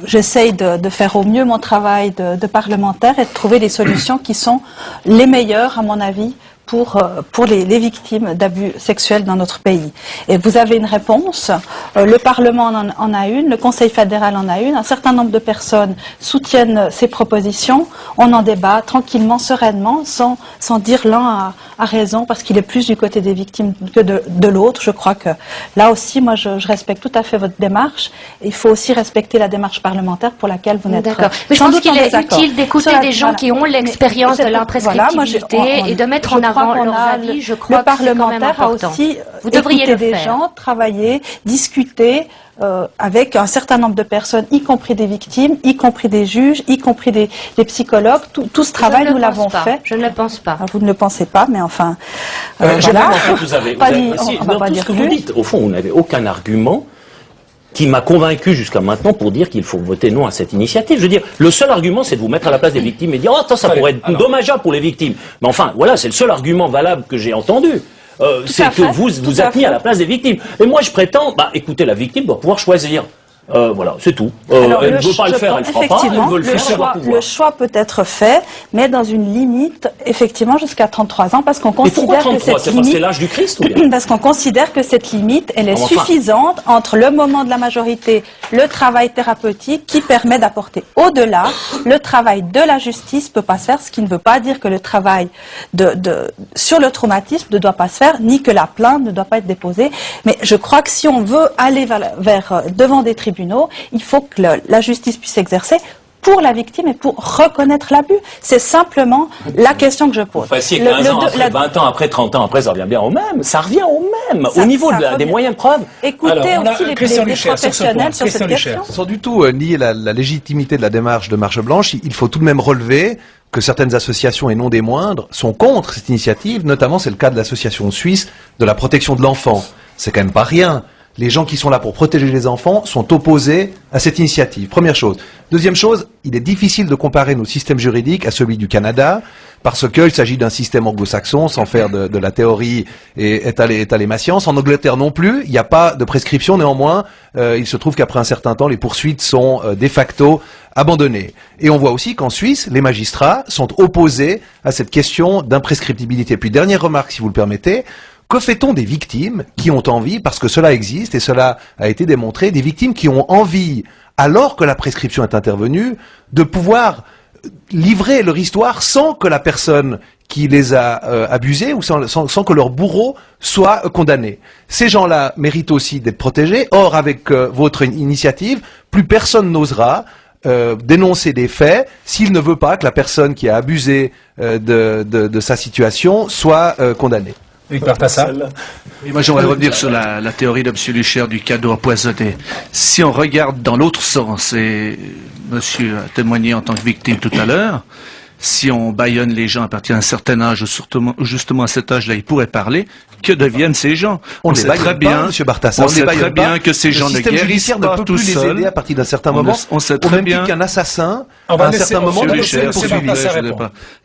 j'essaye de faire au mieux mon travail de parlementaire et de trouver des solutions qui sont les meilleures, à mon avis, pour les victimes d'abus sexuels dans notre pays. Et vous avez une réponse, le Parlement en a une, le Conseil fédéral en a une, un certain nombre de personnes soutiennent ces propositions, on en débat tranquillement, sereinement, sans dire l'un a raison, parce qu'il est plus du côté des victimes que de l'autre. Je crois que là aussi, moi je respecte tout à fait votre démarche, il faut aussi respecter la démarche parlementaire pour laquelle vous n'êtes pas d'accord. Mais je pense qu'il est utile d'écouter des gens qui ont l'expérience de l'imprescriptibilité et de mettre en avant leurs avis. Je crois le parlementaire a aussi écouté des gens, travailler, discuter avec un certain nombre de personnes, y compris des victimes, y compris des juges, y compris des psychologues. Tout ce travail, nous l'avons fait. Je ne le pense pas. Vous ne le pensez pas, mais enfin... Voilà. Vous avez tout ce que vous dites. Au fond, vous n'avez aucun argument qui m'a convaincu jusqu'à maintenant pour dire qu'il faut voter non à cette initiative. Je veux dire, le seul argument, c'est de vous mettre à la place des victimes et dire « Oh, ça pourrait être dommageable pour les victimes ». Mais enfin, voilà, c'est le seul argument valable que j'ai entendu. C'est que vous êtes mis à la place des victimes. Et moi, je prétends, écoutez, la victime doit pouvoir choisir. Voilà, c'est tout. Elle ne veut pas le faire, elle ne fera pas. Elle veut le faire, le choix peut être fait, mais dans une limite, effectivement, jusqu'à 33 ans, parce qu'on considère que cette limite... C'est l'âge du Christ, ou bien? Parce qu'on considère que cette limite, elle est suffisante entre le moment de la majorité, le travail thérapeutique, qui permet d'apporter au-delà. Le travail de la justice peut pas se faire, ce qui ne veut pas dire que le travail sur le traumatisme ne doit pas se faire, ni que la plainte ne doit pas être déposée. Mais je crois que si on veut aller devant des tribunaux, il faut que la justice puisse s'exercer pour la victime et pour reconnaître l'abus. C'est simplement la question que je pose. Si 15 ans après, 20 ans après, 30 ans après, ça revient bien au même. Ça revient au même. Au niveau des moyens de preuve. Écoutez aussi les professionnels sur cette question. Sans du tout nier la légitimité de la démarche de Marche Blanche, il faut tout de même relever que certaines associations, et non des moindres, sont contre cette initiative. Notamment, c'est le cas de l'association suisse de la protection de l'enfant. C'est quand même pas rien. Les gens qui sont là pour protéger les enfants sont opposés à cette initiative. Première chose. Deuxième chose, il est difficile de comparer nos systèmes juridiques à celui du Canada, parce qu'il s'agit d'un système anglo-saxon, sans faire de la théorie et étaler ma science. En Angleterre non plus, il n'y a pas de prescription. Néanmoins, il se trouve qu'après un certain temps, les poursuites sont de facto abandonnées. Et on voit aussi qu'en Suisse, les magistrats sont opposés à cette question d'imprescriptibilité. Puis dernière remarque, si vous le permettez. Que fait-on des victimes qui ont envie, parce que cela existe et cela a été démontré, des victimes qui ont envie, alors que la prescription est intervenue, de pouvoir livrer leur histoire sans que la personne qui les a abusés ou sans que leur bourreau soit condamné. Ces gens-là méritent aussi d'être protégés. Or, avec votre initiative, plus personne n'osera dénoncer des faits s'il ne veut pas que la personne qui a abusé de sa situation soit condamnée. Oui, moi j'aimerais revenir sur la théorie de M. Lucher du cadeau empoisonné. Si on regarde dans l'autre sens, et monsieur a témoigné en tant que victime tout à l'heure, si on bâillonne les gens à partir d'un certain âge, ou justement à cet âge-là, ils pourraient parler, que deviennent ces gens? On sait très bien, Monsieur Barthassa, on sait très bien que ces gens ne guérissent pas tout seuls. Le système judiciaire ne peut plus les aider à partir d'un certain moment. On sait très bien qu'un assassin, à un certain moment, doit être poursuivi.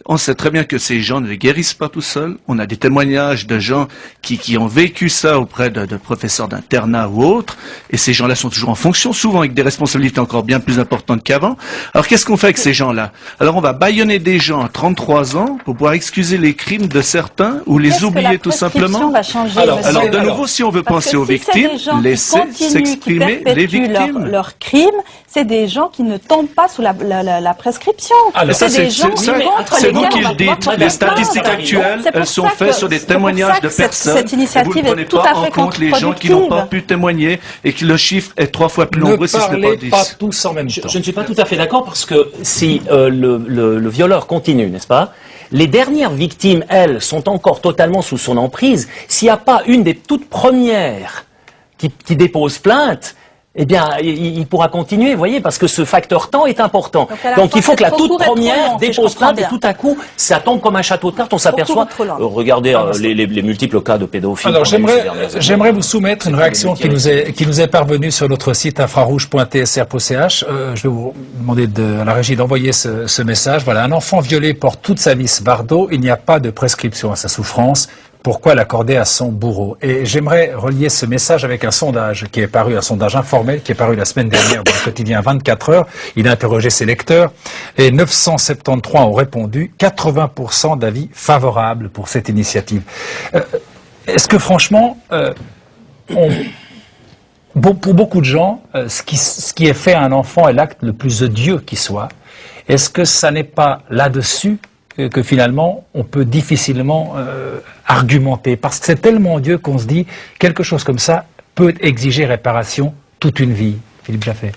On sait très bien que ces gens ne guérissent pas tout seuls. On a des témoignages de gens qui ont vécu ça auprès de professeurs d'internat ou autres, et ces gens-là sont toujours en fonction, souvent avec des responsabilités encore bien plus importantes qu'avant. Alors qu'est-ce qu'on fait avec ces gens-là? Alors on va bâillonner des gens à 33 ans pour pouvoir excuser les crimes de certains ou les oublier tout simplement. Va changer, alors de nouveau, si on veut penser aux victimes, laissez s'exprimer les victimes. Leurs crimes, c'est des gens qui ne tombent pas sous la prescription. C'est des gens c'est vous qui le dites. Les statistiques actuelles, elles sont faites sur des témoignages de personnes. Cette initiative est tout à fait contre-productive. Vous ne prenez pas en compte les gens qui n'ont pas pu témoigner et que le chiffre est 3 fois plus nombreux si ce n'est pas 10. Ne parlez pas tous en même temps. Je ne suis pas tout à fait d'accord parce que si le violeur continue, n'est-ce pas? Les dernières victimes, elles, sont encore totalement sous son emprise. S'il n'y a pas une des toutes premières qui dépose plainte, eh bien, il pourra continuer, vous voyez, parce que ce facteur temps est important. Donc il faut que la toute première dépose plainte et tout à coup, ça tombe comme un château de cartes, on s'aperçoit. Regardez les multiples cas de pédophiles. Alors j'aimerais vous soumettre une réaction qui nous est parvenue sur notre site infrarouge.tsr.ch. Je vais vous demander à la régie d'envoyer ce message. Voilà, un enfant violé porte toute sa vie ce fardeau. Il n'y a pas de prescription à sa souffrance. Pourquoi l'accorder à son bourreau? Et j'aimerais relier ce message avec un sondage qui est paru, un sondage informel qui est paru la semaine dernière dans le quotidien 24 heures. Il a interrogé ses lecteurs et 973 ont répondu, 80% d'avis favorables pour cette initiative. Est-ce que franchement, pour beaucoup de gens, ce qui est fait à un enfant est l'acte le plus odieux qui soit. Est-ce que ça n'est pas là-dessus que finalement on peut difficilement argumenter, parce que c'est tellement odieux qu'on se dit quelque chose comme ça peut exiger réparation toute une vie. Philippe Jaffé.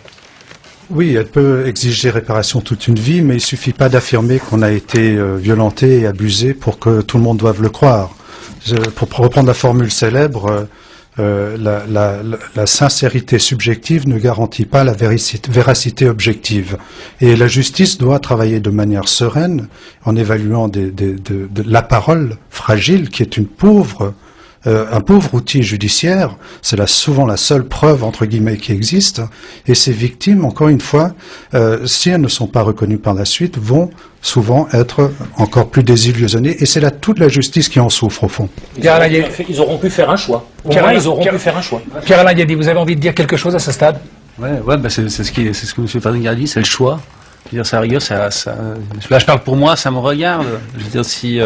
Oui, elle peut exiger réparation toute une vie, mais il suffit pas d'affirmer qu'on a été violenté et abusé pour que tout le monde doive le croire. Pour reprendre la formule célèbre, la sincérité subjective ne garantit pas la véracité objective. Et la justice doit travailler de manière sereine en évaluant la parole fragile qui est un pauvre outil judiciaire. C'est souvent la seule preuve, entre guillemets, qui existe. Et ces victimes, encore une fois, si elles ne sont pas reconnues par la suite, vont souvent être encore plus désillusionnés. Et c'est là toute la justice qui en souffre, au fond. Ils auront pu faire un choix. Ils auront pu faire un choix. Pierre-Alain Guédy, vous avez envie de dire quelque chose à ce stade? Ouais, bah c'est ce que M. Ferdinand a dit, c'est le choix. Je veux dire, ça rigueur, là, je parle pour moi, ça me regarde. Je veux dire, si...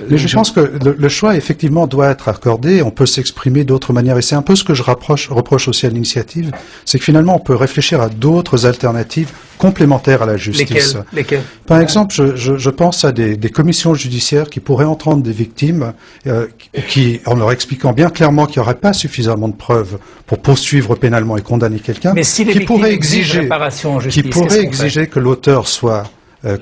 Mais je pense que le choix, effectivement, doit être accordé. On peut s'exprimer d'autres manières. Et c'est un peu ce que je reproche aussi à l'initiative. C'est que finalement, on peut réfléchir à d'autres alternatives complémentaires à la justice. Lesquelles Par exemple, je pense à des commissions judiciaires qui pourraient entendre des victimes en leur expliquant bien clairement qu'il n'y aurait pas suffisamment de preuves pour poursuivre pénalement et condamner quelqu'un. Mais si les victimes exigent réparation en justice, qui pourrait exiger que l'auteur soit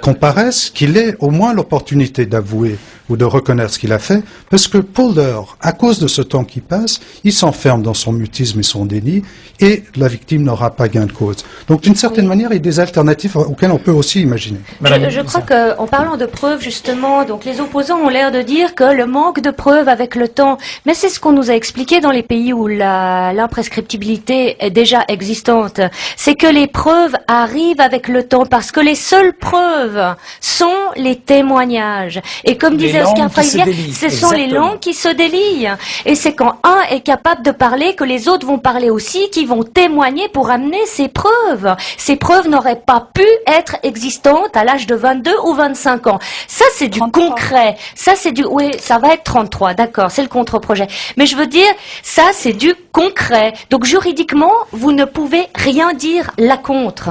comparaisse, qu'il ait au moins l'opportunité d'avouer ou de reconnaître ce qu'il a fait, parce que Polder, à cause de ce temps qui passe, il s'enferme dans son mutisme et son déni, et la victime n'aura pas gain de cause. Donc d'une certaine manière, il y a des alternatives auxquelles on peut aussi imaginer. Je crois qu'en parlant de preuves, justement, donc les opposants ont l'air de dire que le manque de preuves avec le temps, mais c'est ce qu'on nous a expliqué dans les pays où l'imprescriptibilité est déjà existante, c'est que les preuves arrivent avec le temps, parce que les seules preuves sont les témoignages. Et comme disait Oscar Freire, ce sont les langues qui se délient. Et c'est quand un est capable de parler que les autres vont parler aussi, qui vont témoigner pour amener ces preuves. Ces preuves n'auraient pas pu être existantes à l'âge de 22 ou 25 ans. Ça, c'est du 33. Concret. Ça, c'est du... Oui, ça va être 33, d'accord, c'est le contre-projet. Mais je veux dire, ça, c'est du concret. Donc, juridiquement, vous ne pouvez rien dire là contre.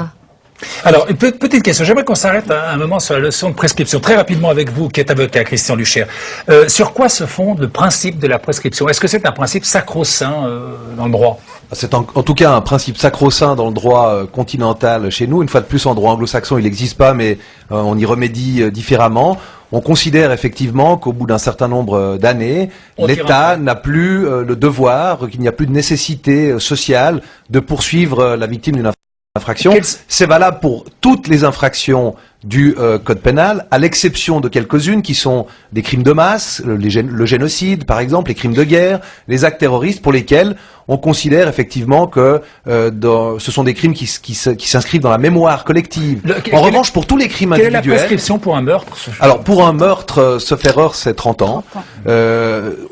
Alors, une petite question. J'aimerais qu'on s'arrête un moment sur la leçon de prescription. Très rapidement avec vous, qui êtes avocat, Christian Lucher. Sur quoi se fonde le principe de la prescription? Est-ce que c'est un principe sacro-saint dans le droit? C'est en tout cas un principe sacro-saint dans le droit continental chez nous. Une fois de plus, en droit anglo-saxon, il n'existe pas, mais on y remédie différemment. On considère effectivement qu'au bout d'un certain nombre d'années, l'État n'a plus le devoir, qu'il n'y a plus de nécessité sociale de poursuivre la victime d'une infraction. C'est valable pour toutes les infractions du code pénal, à l'exception de quelques-unes qui sont des crimes de masse, le génocide par exemple, les crimes de guerre, les actes terroristes pour lesquels on considère effectivement que ce sont des crimes qui s'inscrivent dans la mémoire collective. En revanche, pour tous les crimes individuels... Quelle est la prescription pour un meurtre? Alors, pour un meurtre, sauf erreur, c'est 30 ans.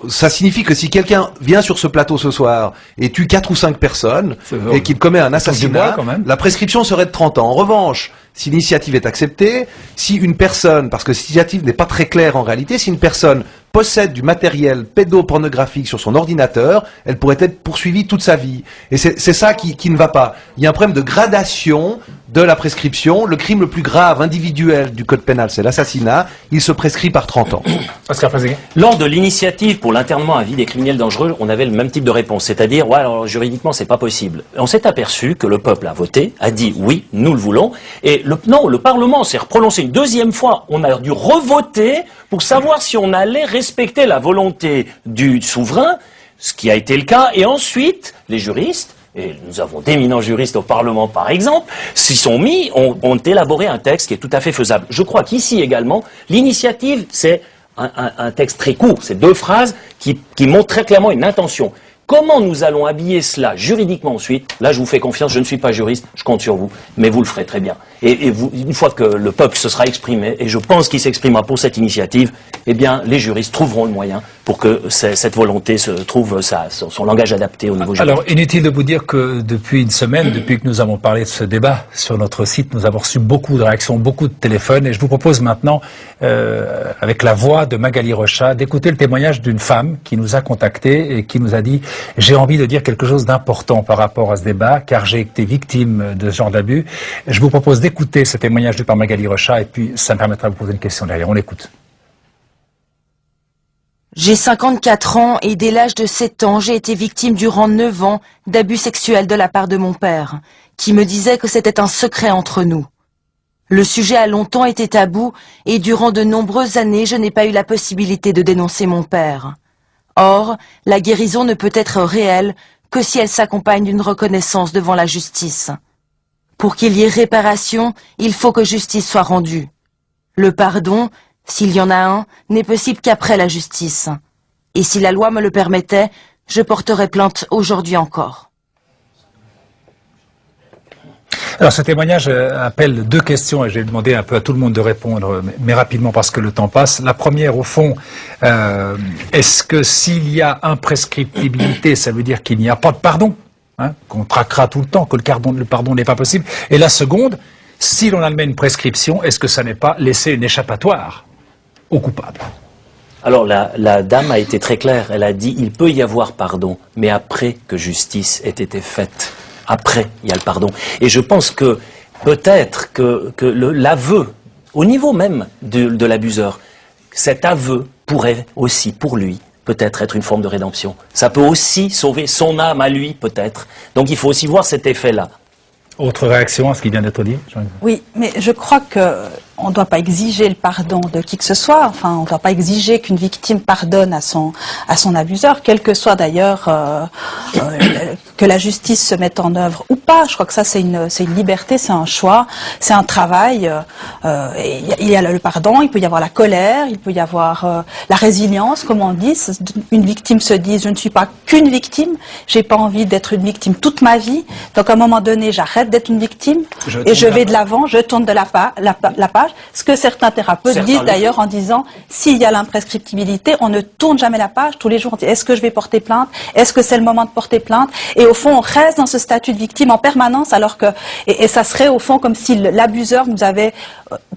Ça signifie que si quelqu'un vient sur ce plateau ce soir et tue 4 ou 5 personnes et qu'il commet un assassinat, la prescription serait de 30 ans. En revanche, si l'initiative est acceptée, si une personne, parce que l'initiative n'est pas très claire en réalité, si une personne possède du matériel pédopornographique sur son ordinateur, elle pourrait être poursuivie toute sa vie. Et c'est ça qui ne va pas. Il y a un problème de gradation de la prescription. Le crime le plus grave individuel du code pénal, c'est l'assassinat. Il se prescrit par 30 ans. Lors de l'initiative pour l'internement à vie des criminels dangereux, on avait le même type de réponse. C'est-à-dire, ouais, alors juridiquement, c'est pas possible. On s'est aperçu que le peuple a voté, a dit oui, nous le voulons. Et le Parlement s'est prononcé une deuxième fois. On a dû revoter pour savoir si on allait respecter la volonté du souverain, ce qui a été le cas. Et ensuite, les juristes, et nous avons d'éminents juristes au Parlement par exemple, s'y sont mis, ont élaboré un texte qui est tout à fait faisable. Je crois qu'ici également, l'initiative, c'est un texte très court, c'est 2 phrases qui montrent très clairement une intention. Comment nous allons habiller cela juridiquement ensuite? Là, je vous fais confiance, je ne suis pas juriste, je compte sur vous, mais vous le ferez très bien. Et vous, une fois que le peuple se sera exprimé, et je pense qu'il s'exprimera pour cette initiative, eh bien, les juristes trouveront le moyen pour que cette volonté se trouve son langage adapté au niveau juridique. Alors, inutile de vous dire que depuis une semaine, depuis que nous avons parlé de ce débat sur notre site, nous avons reçu beaucoup de réactions, beaucoup de téléphones, et je vous propose maintenant, avec la voix de Magali Rochat, d'écouter le témoignage d'une femme qui nous a contactés et qui nous a dit « J'ai envie de dire quelque chose d'important par rapport à ce débat, car j'ai été victime de ce genre d'abus. » Je vous propose d'écouter ce témoignage par Magali Rochat, et puis ça me permettra de vous poser une question derrière. On l'écoute. J'ai 54 ans et dès l'âge de 7 ans, j'ai été victime durant 9 ans d'abus sexuels de la part de mon père, qui me disait que c'était un secret entre nous. Le sujet a longtemps été tabou et durant de nombreuses années, je n'ai pas eu la possibilité de dénoncer mon père. Or, la guérison ne peut être réelle que si elle s'accompagne d'une reconnaissance devant la justice. Pour qu'il y ait réparation, il faut que justice soit rendue. Le pardon, s'il y en a un, n'est possible qu'après la justice. Et si la loi me le permettait, je porterais plainte aujourd'hui encore. Alors ce témoignage appelle 2 questions et j'ai demandé un peu à tout le monde de répondre, mais rapidement parce que le temps passe. La première, au fond, est-ce que s'il y a imprescriptibilité, ça veut dire qu'il n'y a pas de pardon, qu'on traquera tout le temps, que le pardon n'est pas possible? Et la seconde, si l'on admet une prescription, est-ce que ça n'est pas laisser une échappatoire au coupable? Alors la dame a été très claire, elle a dit il peut y avoir pardon, mais après que justice ait été faite. Après, il y a le pardon. Et je pense que peut-être que l'aveu, au niveau même de l'abuseur, cet aveu pourrait aussi, pour lui, peut-être être une forme de rédemption. Ça peut aussi sauver son âme à lui, peut-être. Donc il faut aussi voir cet effet-là. Autre réaction à ce qui vient d'être dit? Oui, mais je crois qu'on ne doit pas exiger le pardon de qui que ce soit. Enfin, on ne doit pas exiger qu'une victime pardonne à son abuseur, quel que soit d'ailleurs que la justice se mette en œuvre ou pas. Je crois que ça, c'est une liberté, c'est un choix, c'est un travail. Il y a le pardon, il peut y avoir la colère, il peut y avoir la résilience, comme on dit. Une victime se dit, je ne suis pas qu'une victime, j'ai pas envie d'être une victime toute ma vie. Donc à un moment donné, j'arrête d'être une victime et je vais de l'avant, je tourne de la page. Ce que certains thérapeutes disent d'ailleurs en disant, s'il y a l'imprescriptibilité, on ne tourne jamais la page. Tous les jours, on dit, est-ce que je vais porter plainte? Est-ce que c'est le moment de porter plainte? Et au fond, on reste dans ce statut de victime en permanence, alors que, et ça serait au fond comme si l'abuseur nous avait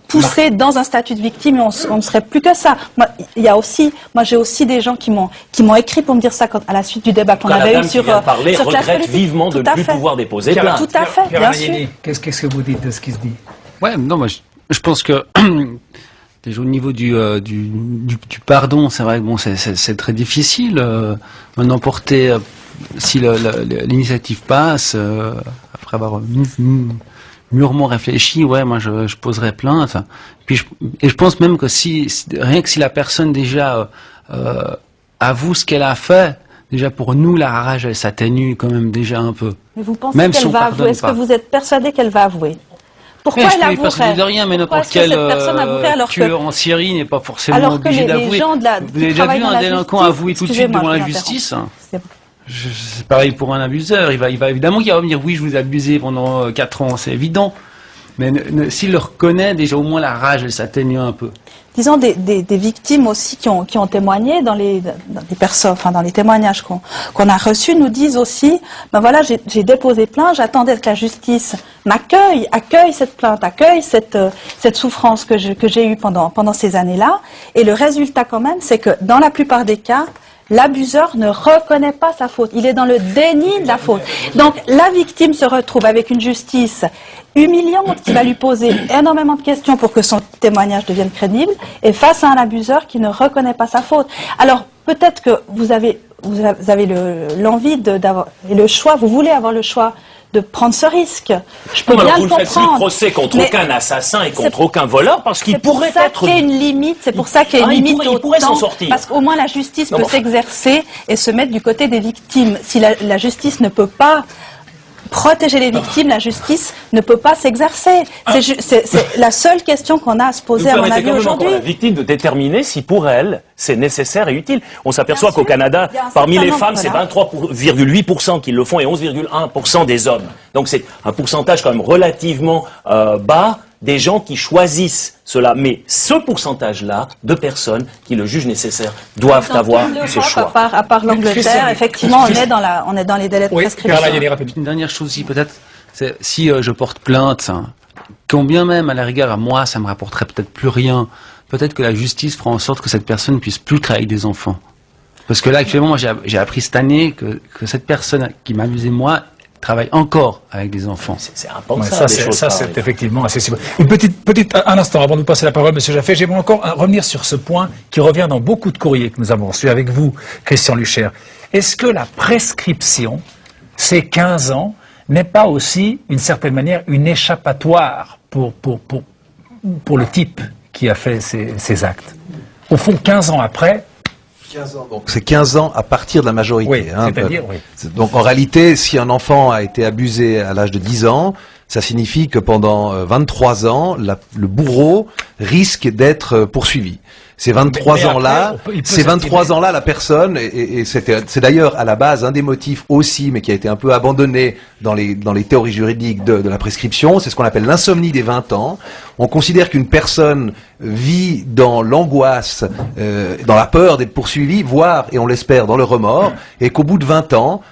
poussé dans un statut de victime et on ne serait plus que ça. Moi, j'ai aussi des gens qui m'ont écrit pour me dire ça à la suite du débat qu'on avait eu sur regrette vivement de ne plus pouvoir déposer plainte. Tout à fait, bien sûr. Qu'est-ce que vous dites de ce qui se dit? Ouais, non, moi, je pense que déjà au niveau du pardon, c'est vrai que bon, c'est très difficile. Maintenant, si l'initiative passe, après avoir mûrement réfléchi, ouais, moi je poserais plainte. Puis je pense même que rien que si la personne déjà avoue ce qu'elle a fait, déjà pour nous la rage elle s'atténue quand même déjà un peu. Mais vous pensez qu'elle va avouer? Est-ce que vous êtes persuadé qu'elle va avouer? Pourquoi elle avouerait? Persuadé de rien, mais n'importe quel tueur en série n'est pas forcément obligé d'avouer. Vous avez déjà vu un délinquant avouer tout de suite devant la justice? C'est pareil pour un abuseur. Il va évidemment qu'il va me dire oui, je vous ai abusé pendant 4 ans, c'est évident. Mais s'il le reconnaît, déjà au moins la rage elle s'atténue un peu. Disons des victimes aussi qui ont témoigné dans les témoignages qu'on a reçus nous disent aussi, ben voilà, j'ai déposé plainte, j'attendais que la justice m'accueille, accueille cette plainte, accueille cette souffrance que j'ai eue pendant ces années-là. Et le résultat quand même, c'est que dans la plupart des cas, l'abuseur ne reconnaît pas sa faute. Il est dans le déni de la faute. Donc la victime se retrouve avec une justice humiliante qui va lui poser énormément de questions pour que son témoignage devienne crédible et face à un abuseur qui ne reconnaît pas sa faute. Alors peut-être que vous avez l'envie et le choix, vous voulez avoir le choix de prendre ce risque. Je peux bien le comprendre. Vous ne faites plus procès contre aucun assassin et contre aucun voleur parce qu'il pourrait être... C'est pour ça qu'il y a une limite. Il pourrait s'en sortir. Parce qu'au moins la justice peut s'exercer et se mettre du côté des victimes. Si la justice ne peut pas protéger les victimes, la justice ne peut pas s'exercer. C'est la seule question qu'on a à se poser, à mon avis, aujourd'hui. La victime de déterminer si pour elle c'est nécessaire et utile. On s'aperçoit qu'au Canada, parmi les femmes, c'est 23,8% qui le font et 11,1% des hommes. Donc c'est un pourcentage quand même relativement bas des gens qui choisissent cela. Mais ce pourcentage-là de personnes qui le jugent nécessaire doivent avoir ce choix. À part l'Angleterre, effectivement, on est dans les délais de prescription. Une dernière chose aussi, peut-être, c'est si je porte plainte, combien même à la rigueur à moi, ça me rapporterait peut-être plus rien. Peut-être que la justice fera en sorte que cette personne ne puisse plus travailler avec des enfants. Parce que là, actuellement, moi, j'ai appris cette année que cette personne qui m'a abusé moi travaille encore avec des enfants. C'est impensable. Ça, c'est effectivement accessible. Un instant avant de vous passer la parole, Monsieur Jaffé, j'aimerais encore revenir sur ce point qui revient dans beaucoup de courriers que nous avons reçus avec vous, Christian Luchaire. Est-ce que la prescription, ces 15 ans, n'est pas aussi, d'une certaine manière, une échappatoire pour le type qui a fait ces actes? Au fond, 15 ans après... 15 ans, donc c'est 15 ans à partir de la majorité. Oui, c'est-à-dire, oui. Donc en réalité, si un enfant a été abusé à l'âge de 10 ans, ça signifie que pendant 23 ans, le bourreau risque d'être poursuivi. Ces 23 ans-là, la personne, et c'est d'ailleurs à la base un des motifs aussi, mais qui a été un peu abandonné dans les théories juridiques de la prescription, c'est ce qu'on appelle l'insomnie des 20 ans. On considère qu'une personne vit dans l'angoisse, dans la peur d'être poursuivie, voire, et on l'espère, dans le remords, et qu'au bout de 20 ans,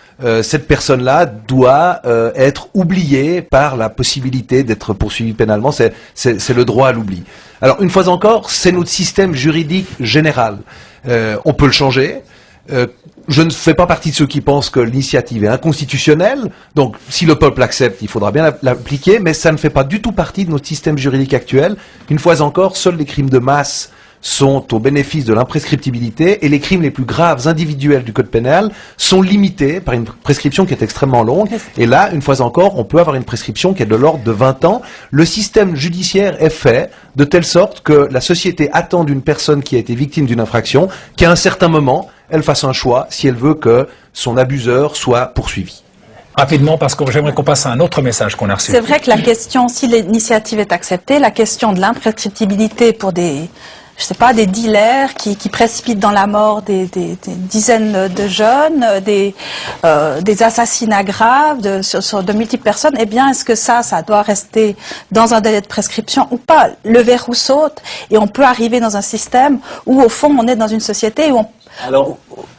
cette personne-là doit être oubliée par la possibilité d'être poursuivie pénalement. C'est le droit à l'oubli. Alors, une fois encore, c'est notre système juridique général. On peut le changer. Je ne fais pas partie de ceux qui pensent que l'initiative est inconstitutionnelle. Donc, si le peuple l'accepte, il faudra bien l'appliquer. Mais ça ne fait pas du tout partie de notre système juridique actuel. Une fois encore, seuls les crimes de masse sont au bénéfice de l'imprescriptibilité et les crimes les plus graves individuels du code pénal sont limités par une prescription qui est extrêmement longue. Et là, une fois encore, on peut avoir une prescription qui est de l'ordre de 20 ans. Le système judiciaire est fait de telle sorte que la société attend d'une personne qui a été victime d'une infraction qu'à un certain moment, elle fasse un choix si elle veut que son abuseur soit poursuivi. Rapidement, parce que j'aimerais qu'on passe à un autre message qu'on a reçu. C'est vrai que la question, si l'initiative est acceptée, la question de l'imprescriptibilité pour des dealers qui précipitent dans la mort des dizaines de jeunes, des assassinats graves de multiples personnes, eh bien, est-ce que ça doit rester dans un délai de prescription ou pas? Le verrou saute et on peut arriver dans un système où, au fond, on est dans une société où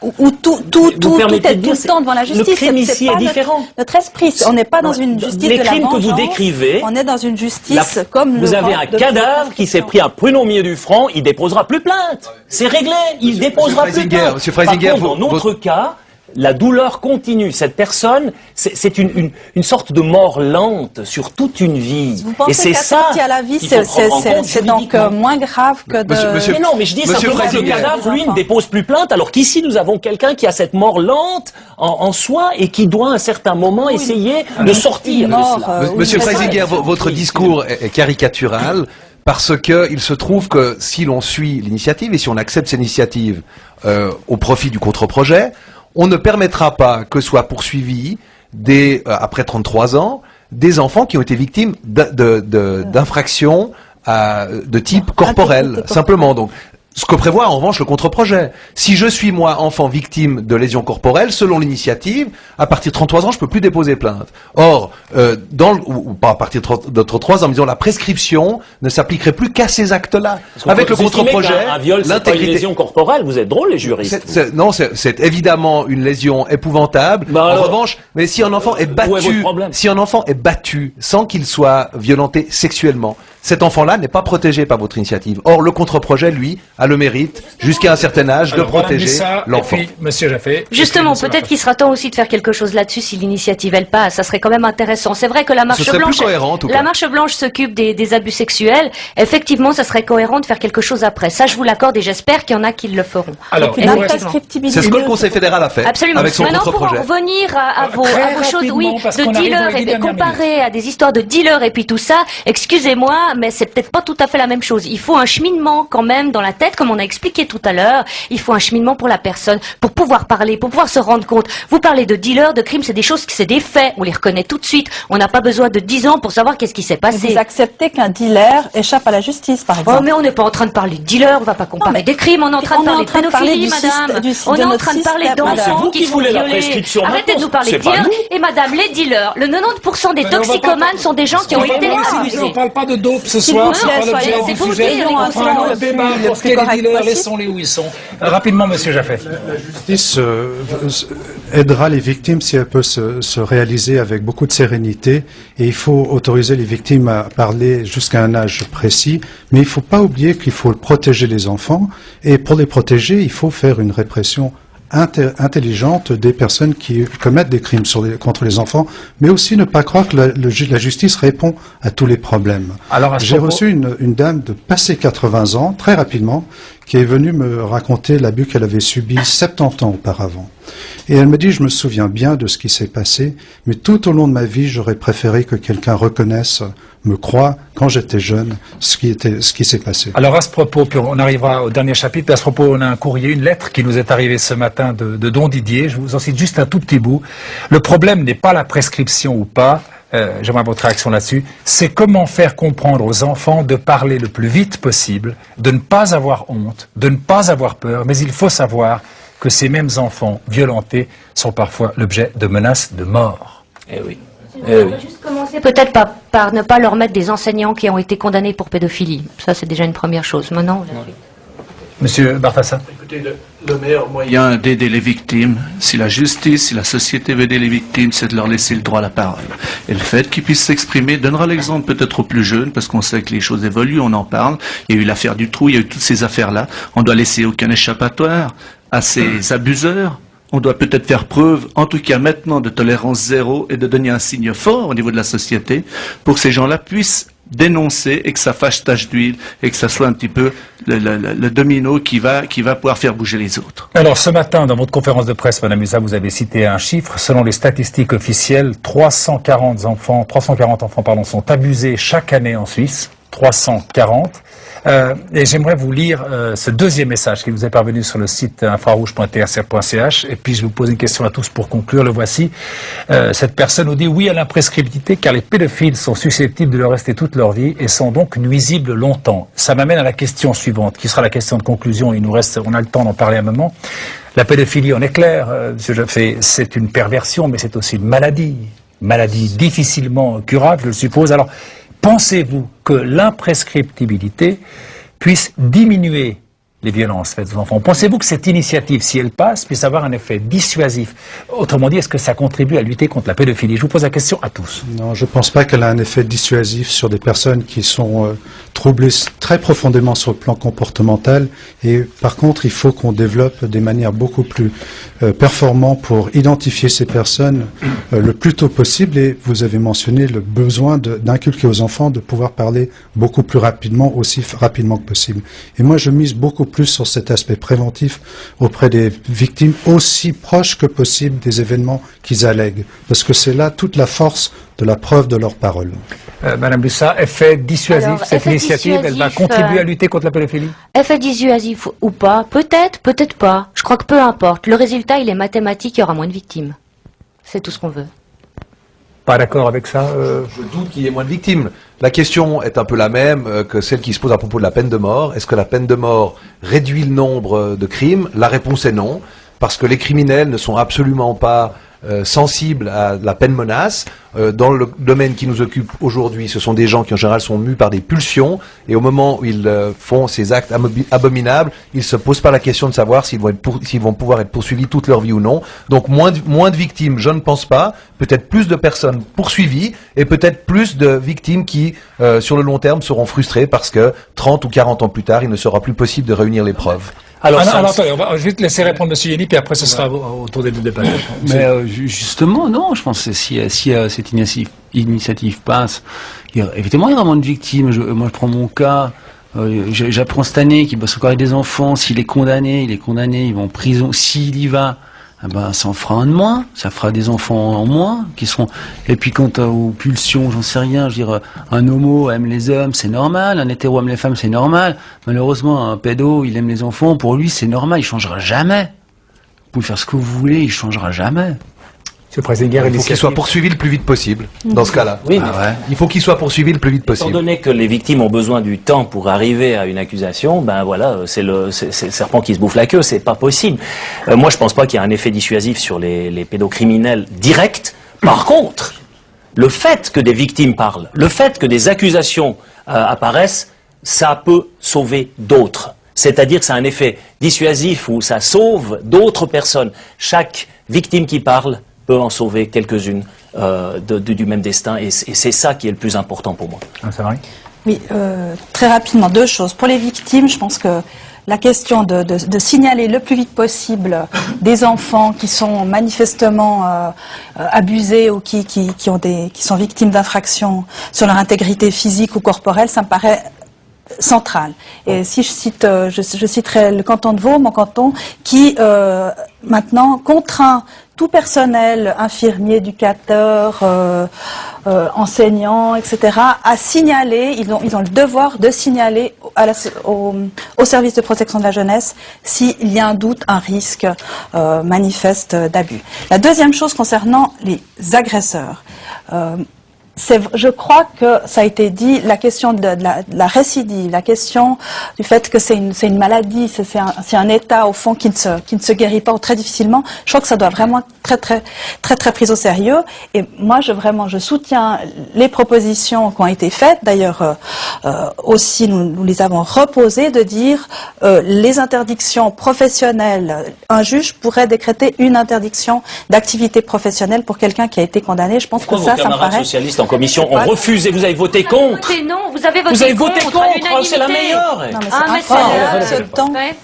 où tout est tout le temps devant la justice. Le crime ici est différent. Notre esprit, on n'est pas dans une justice de la vengeance. Les crimes que vous décrivez, on est dans une justice comme vous avez un cadavre qui s'est pris un pruneau au milieu du front, il déposera plus plainte. C'est réglé, il déposera plus plainte. Monsieur Freisinger, dans notre cas, la douleur continue. Cette personne, c'est une sorte de mort lente sur toute une vie. Vous pensez qu'attentir à la vie, c'est donc moins grave que de... Mais non, mais je dis simplement que le cadavre, lui, ne dépose plus plainte, alors qu'ici, nous avons quelqu'un qui a cette mort lente en soi et qui doit, à un certain moment, essayer de sortir de cela. Monsieur Freisinger, votre discours est caricatural. Parce que il se trouve que si l'on suit l'initiative et si on accepte cette initiative au profit du contre-projet, on ne permettra pas que soient poursuivis après 33 ans des enfants qui ont été victimes d'infractions de type corporel, simplement. Donc, ce que prévoit en revanche le contre-projet. Si je suis moi enfant victime de lésions corporelles, selon l'initiative, à partir de 33 ans, je peux plus déposer plainte. Or, ou pas à partir de 33 ans, mais disons la prescription ne s'appliquerait plus qu'à ces actes-là. Avec le contre-projet, un viol, c'est pas une lésion corporelle. Vous êtes drôle, les juristes. Non, c'est évidemment une lésion épouvantable. En revanche, mais si un enfant est battu, sans qu'il soit violenté sexuellement, cet enfant-là n'est pas protégé par votre initiative. Or, le contre-projet, lui, a le mérite, jusqu'à un certain âge, de protéger l'enfant. Et puis, Monsieur Jaffé. Justement, peut-être qu'il sera temps aussi de faire quelque chose là-dessus si l'initiative elle passe. Ça serait quand même intéressant. C'est vrai que la marche blanche s'occupe des abus sexuels. Effectivement, ça serait cohérent de faire quelque chose après. Ça, je vous l'accorde et j'espère qu'il y en a qui le feront. Alors, c'est ce que le Conseil fédéral a fait. Absolument. Avec son contre-projet. Pour en revenir à vos choses, oui, de dealers et comparer à des histoires de dealers et puis tout ça. Excusez-moi, mais c'est peut-être pas tout à fait la même chose. Il faut un cheminement quand même dans la tête, comme on a expliqué tout à l'heure. Il faut un cheminement pour la personne, pour pouvoir parler, pour pouvoir se rendre compte. Vous parlez de dealers, de crimes, c'est des choses, c'est des faits. On les reconnaît tout de suite. On n'a pas besoin de 10 ans pour savoir qu'est-ce qui s'est passé. Vous acceptez qu'un dealer échappe à la justice, par exemple? Oh, mais on n'est pas en train de parler de dealers, on va pas comparer des crimes, on est en train de parler de pédophilie, madame. On est en train de parler d'enfants qui sont violés. Arrêtez de nous parler de dealers. Et madame, les dealers, le 90% des toxicomanes sont des gens qui ont été abusés. On ne parle pas de dope ce soir, c'est pas l'objet du sujet. Le débat pour quels dealers, laissons-les où ils sont. Rapidement, Monsieur Jaffé. La justice aidera les victimes si elle peut se réaliser avec beaucoup de sérénité, et il faut autoriser les victimes à parler jusqu'à un âge précis, mais il ne faut pas oublier qu'il faut protéger les enfants, et pour les protéger, il faut faire une répression intelligente des personnes qui commettent des crimes contre les enfants, mais aussi ne pas croire que la justice répond à tous les problèmes. J'ai reçu une dame de passé 80 ans, très rapidement, qui est venue me raconter l'abus qu'elle avait subi 70 ans auparavant. Et elle me dit, je me souviens bien de ce qui s'est passé, mais tout au long de ma vie, j'aurais préféré que quelqu'un reconnaisse, me croie, quand j'étais jeune, ce qui s'est passé. Alors à ce propos, puis on arrivera au dernier chapitre, à ce propos, on a un courrier, une lettre qui nous est arrivée ce matin de Don Didier, je vous en cite juste un tout petit bout. Le problème n'est pas la prescription ou pas, j'aimerais votre réaction là-dessus, c'est comment faire comprendre aux enfants de parler le plus vite possible, de ne pas avoir honte, de ne pas avoir peur, mais il faut savoir que ces mêmes enfants violentés sont parfois l'objet de menaces de mort. Eh oui. On va juste commencer peut-être par ne pas leur mettre des enseignants qui ont été condamnés pour pédophilie. Ça, c'est déjà une première chose. Maintenant, Monsieur Barthassa. Écoutez, le meilleur moyen d'aider les victimes, si la justice, si la société veut aider les victimes, c'est de leur laisser le droit à la parole. Et le fait qu'ils puissent s'exprimer donnera l'exemple peut-être aux plus jeunes, parce qu'on sait que les choses évoluent, on en parle. Il y a eu l'affaire du trou, il y a eu toutes ces affaires-là. On doit laisser aucun échappatoire à ces abuseurs. On doit peut-être faire preuve, en tout cas maintenant, de tolérance zéro et de donner un signe fort au niveau de la société pour que ces gens-là puissent dénoncer et que ça fasse tache d'huile et que ça soit un petit peu le domino qui va pouvoir faire bouger les autres. Alors ce matin, dans votre conférence de presse, Madame Musa, vous avez cité un chiffre. Selon les statistiques officielles, 340 enfants sont abusés chaque année en Suisse. 340. Et j'aimerais vous lire ce deuxième message qui vous est parvenu sur le site infrarouge.trcr.ch. Et puis je vous pose une question à tous pour conclure. Le voici. Cette personne nous dit oui à l'imprescriptibilité car les pédophiles sont susceptibles de le rester toute leur vie et sont donc nuisibles longtemps. Ça m'amène à la question suivante, qui sera la question de conclusion. On a le temps d'en parler un moment. La pédophilie, on est clair, c'est une perversion, mais c'est aussi une maladie difficilement curable, je le suppose. Alors, pensez-vous que l'imprescriptibilité puisse diminuer les violences faites aux enfants. Pensez-vous que cette initiative, si elle passe, puisse avoir un effet dissuasif? Autrement dit, est-ce que ça contribue à lutter contre la pédophilie? Je vous pose la question à tous. Non, je ne pense pas qu'elle a un effet dissuasif sur des personnes qui sont troublées très profondément sur le plan comportemental. Et par contre, il faut qu'on développe des manières beaucoup plus performantes pour identifier ces personnes le plus tôt possible. Et vous avez mentionné le besoin d'inculquer aux enfants de pouvoir parler beaucoup plus rapidement, aussi rapidement que possible. Et moi, je mise beaucoup plus sur cet aspect préventif auprès des victimes, aussi proches que possible des événements qu'ils allèguent. Parce que c'est là toute la force de la preuve de leurs paroles. Madame Lussat, effet dissuasif, Alors, cette effet initiative, elle va contribuer à lutter contre la pédophilie? Effet dissuasif ou pas, peut-être, peut-être pas. Je crois que peu importe. Le résultat, il est mathématique, il y aura moins de victimes. C'est tout ce qu'on veut. Pas d'accord avec ça Je doute qu'il y ait moins de victimes. La question est un peu la même que celle qui se pose à propos de la peine de mort. Est-ce que la peine de mort réduit le nombre de crimes? La réponse est non, parce que les criminels ne sont absolument pas sensibles à la peine menace. Dans le domaine qui nous occupe aujourd'hui, ce sont des gens qui en général sont mus par des pulsions, et au moment où ils font ces actes abominables, ils se posent pas la question de savoir s'ils vont pouvoir être poursuivis toute leur vie ou non. Donc moins de victimes, je ne pense pas. Peut-être plus de personnes poursuivies, et peut-être plus de victimes qui, sur le long terme, seront frustrées parce que 30 ou 40 ans plus tard, il ne sera plus possible de réunir les preuves. Alors, attendez, on va vite laisser répondre M. Yeni, puis après ce sera autour des deux débats. Mais justement, non, je pense que si cette initiative passe, évidemment il y aura moins de victimes. Moi je prends mon cas, j'apprends cette année qu'il bosse encore avec des enfants. S'il est condamné, il va en prison. S'il y va, ça en fera un de moins, ça fera des enfants en moins qui seront. Et puis quant aux pulsions, j'en sais rien, je veux dire, un homo aime les hommes, c'est normal, un hétéro aime les femmes, c'est normal. Malheureusement, un pédo, il aime les enfants, pour lui c'est normal, il changera jamais. Vous pouvez faire ce que vous voulez, il changera jamais. Monsieur le Président, il faut qu'il soit poursuivi le plus vite possible, dans ce cas-là. Oui, il faut qu'il soit poursuivi le plus vite possible. Étant donné que les victimes ont besoin du temps pour arriver à une accusation, ben voilà, c'est le serpent qui se bouffe la queue, c'est pas possible. Moi, je pense pas qu'il y ait un effet dissuasif sur les pédocriminels directs. Par contre, le fait que des victimes parlent, le fait que des accusations apparaissent, ça peut sauver d'autres. C'est-à-dire que ça a un effet dissuasif où ça sauve d'autres personnes. Chaque victime qui parle peut en sauver quelques-unes du même destin, et c'est ça qui est le plus important pour moi. C'est vrai ? Oui, très rapidement, deux choses. Pour les victimes, je pense que la question de signaler le plus vite possible des enfants qui sont manifestement abusés ou qui sont victimes d'infractions sur leur intégrité physique ou corporelle, ça me paraît central. Et si je cite, je citerai le canton de Vaud, mon canton, qui maintenant contraint tout personnel, infirmier, éducateur, enseignants, etc., à signaler, ils ont le devoir de signaler au service de protection de la jeunesse s'il y a un doute, un risque manifeste d'abus. La deuxième chose concernant les agresseurs, je crois que ça a été dit, la question de la récidive, la question du fait que c'est une maladie, c'est un état au fond qui ne se guérit pas ou très difficilement. Je crois que ça doit vraiment très pris au sérieux. Et moi, je soutiens les propositions qui ont été faites. D'ailleurs, aussi nous les avons reposées, de dire les interdictions professionnelles. Un juge pourrait décréter une interdiction d'activité professionnelle pour quelqu'un qui a été condamné. Je pense que ça me paraît. Commission ont refusé, vous avez voté contre. Non, vous avez voté contre, c'est la meilleure.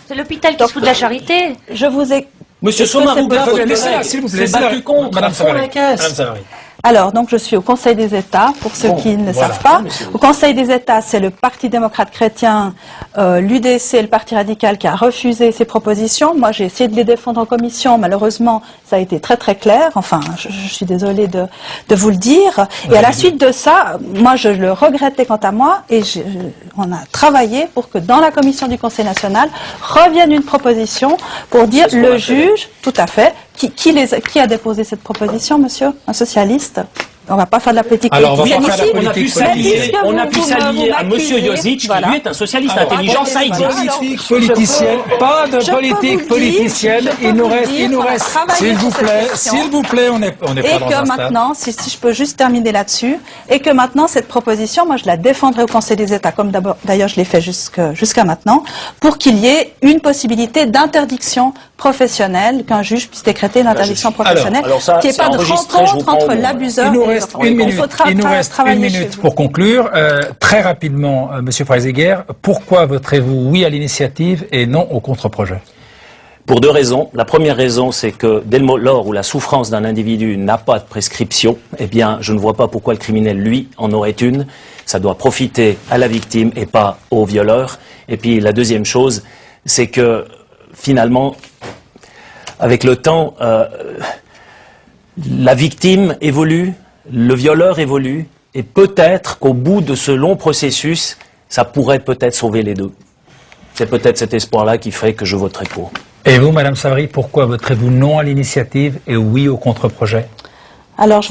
C'est l'hôpital qui se fout de la charité. Je vous ai... Monsieur Sommaruga, s'il vous plaît, s'est battu contre, Madame Savary. Alors, donc, je suis au Conseil des États, pour ceux qui ne savent pas. Au Conseil des États, c'est le Parti démocrate chrétien, l'UDC, le Parti radical, qui a refusé ces propositions. Moi, j'ai essayé de les défendre en commission. Malheureusement, ça a été très clair. Enfin, je suis désolée de vous le dire. Et à la suite de ça, moi, je le regrettais quant à moi, et on a travaillé pour que dans la commission du Conseil national revienne une proposition pour dire le juge, tout à fait. Qui a déposé cette proposition, monsieur? Un socialiste? On va pas faire de la politique Alors, politique. On a pu s'allier à Monsieur Jozic, qui lui est un socialiste intelligent, ça existe. Politicienne, pas de politique politicienne. Il nous reste, s'il vous plaît, on n'est pas dans un stade. Et que maintenant, si je peux juste terminer là-dessus, et que maintenant cette proposition, moi je la défendrai au Conseil des États, comme d'ailleurs je l'ai fait jusqu'à maintenant, pour qu'il y ait une possibilité d'interdiction professionnelle, qu'un juge puisse décréter une interdiction professionnelle, qu'il n'y ait pas de rencontre entre l'abuseur et l'enfant. Il nous reste une minute pour conclure. Très rapidement, Monsieur Freisinger, pourquoi voterez-vous oui à l'initiative et non au contre-projet? Pour deux raisons. La première raison, c'est que dès lors où la souffrance d'un individu n'a pas de prescription, eh bien, je ne vois pas pourquoi le criminel, lui, en aurait une. Ça doit profiter à la victime et pas au violeur. Et puis, la deuxième chose, c'est que, finalement, avec le temps, la victime évolue, le violeur évolue, et peut-être qu'au bout de ce long processus, ça pourrait peut-être sauver les deux. C'est peut-être cet espoir-là qui ferait que je voterai pour. Et vous, Madame Savary, pourquoi voterez-vous non à l'initiative et oui au contre-projet? Alors,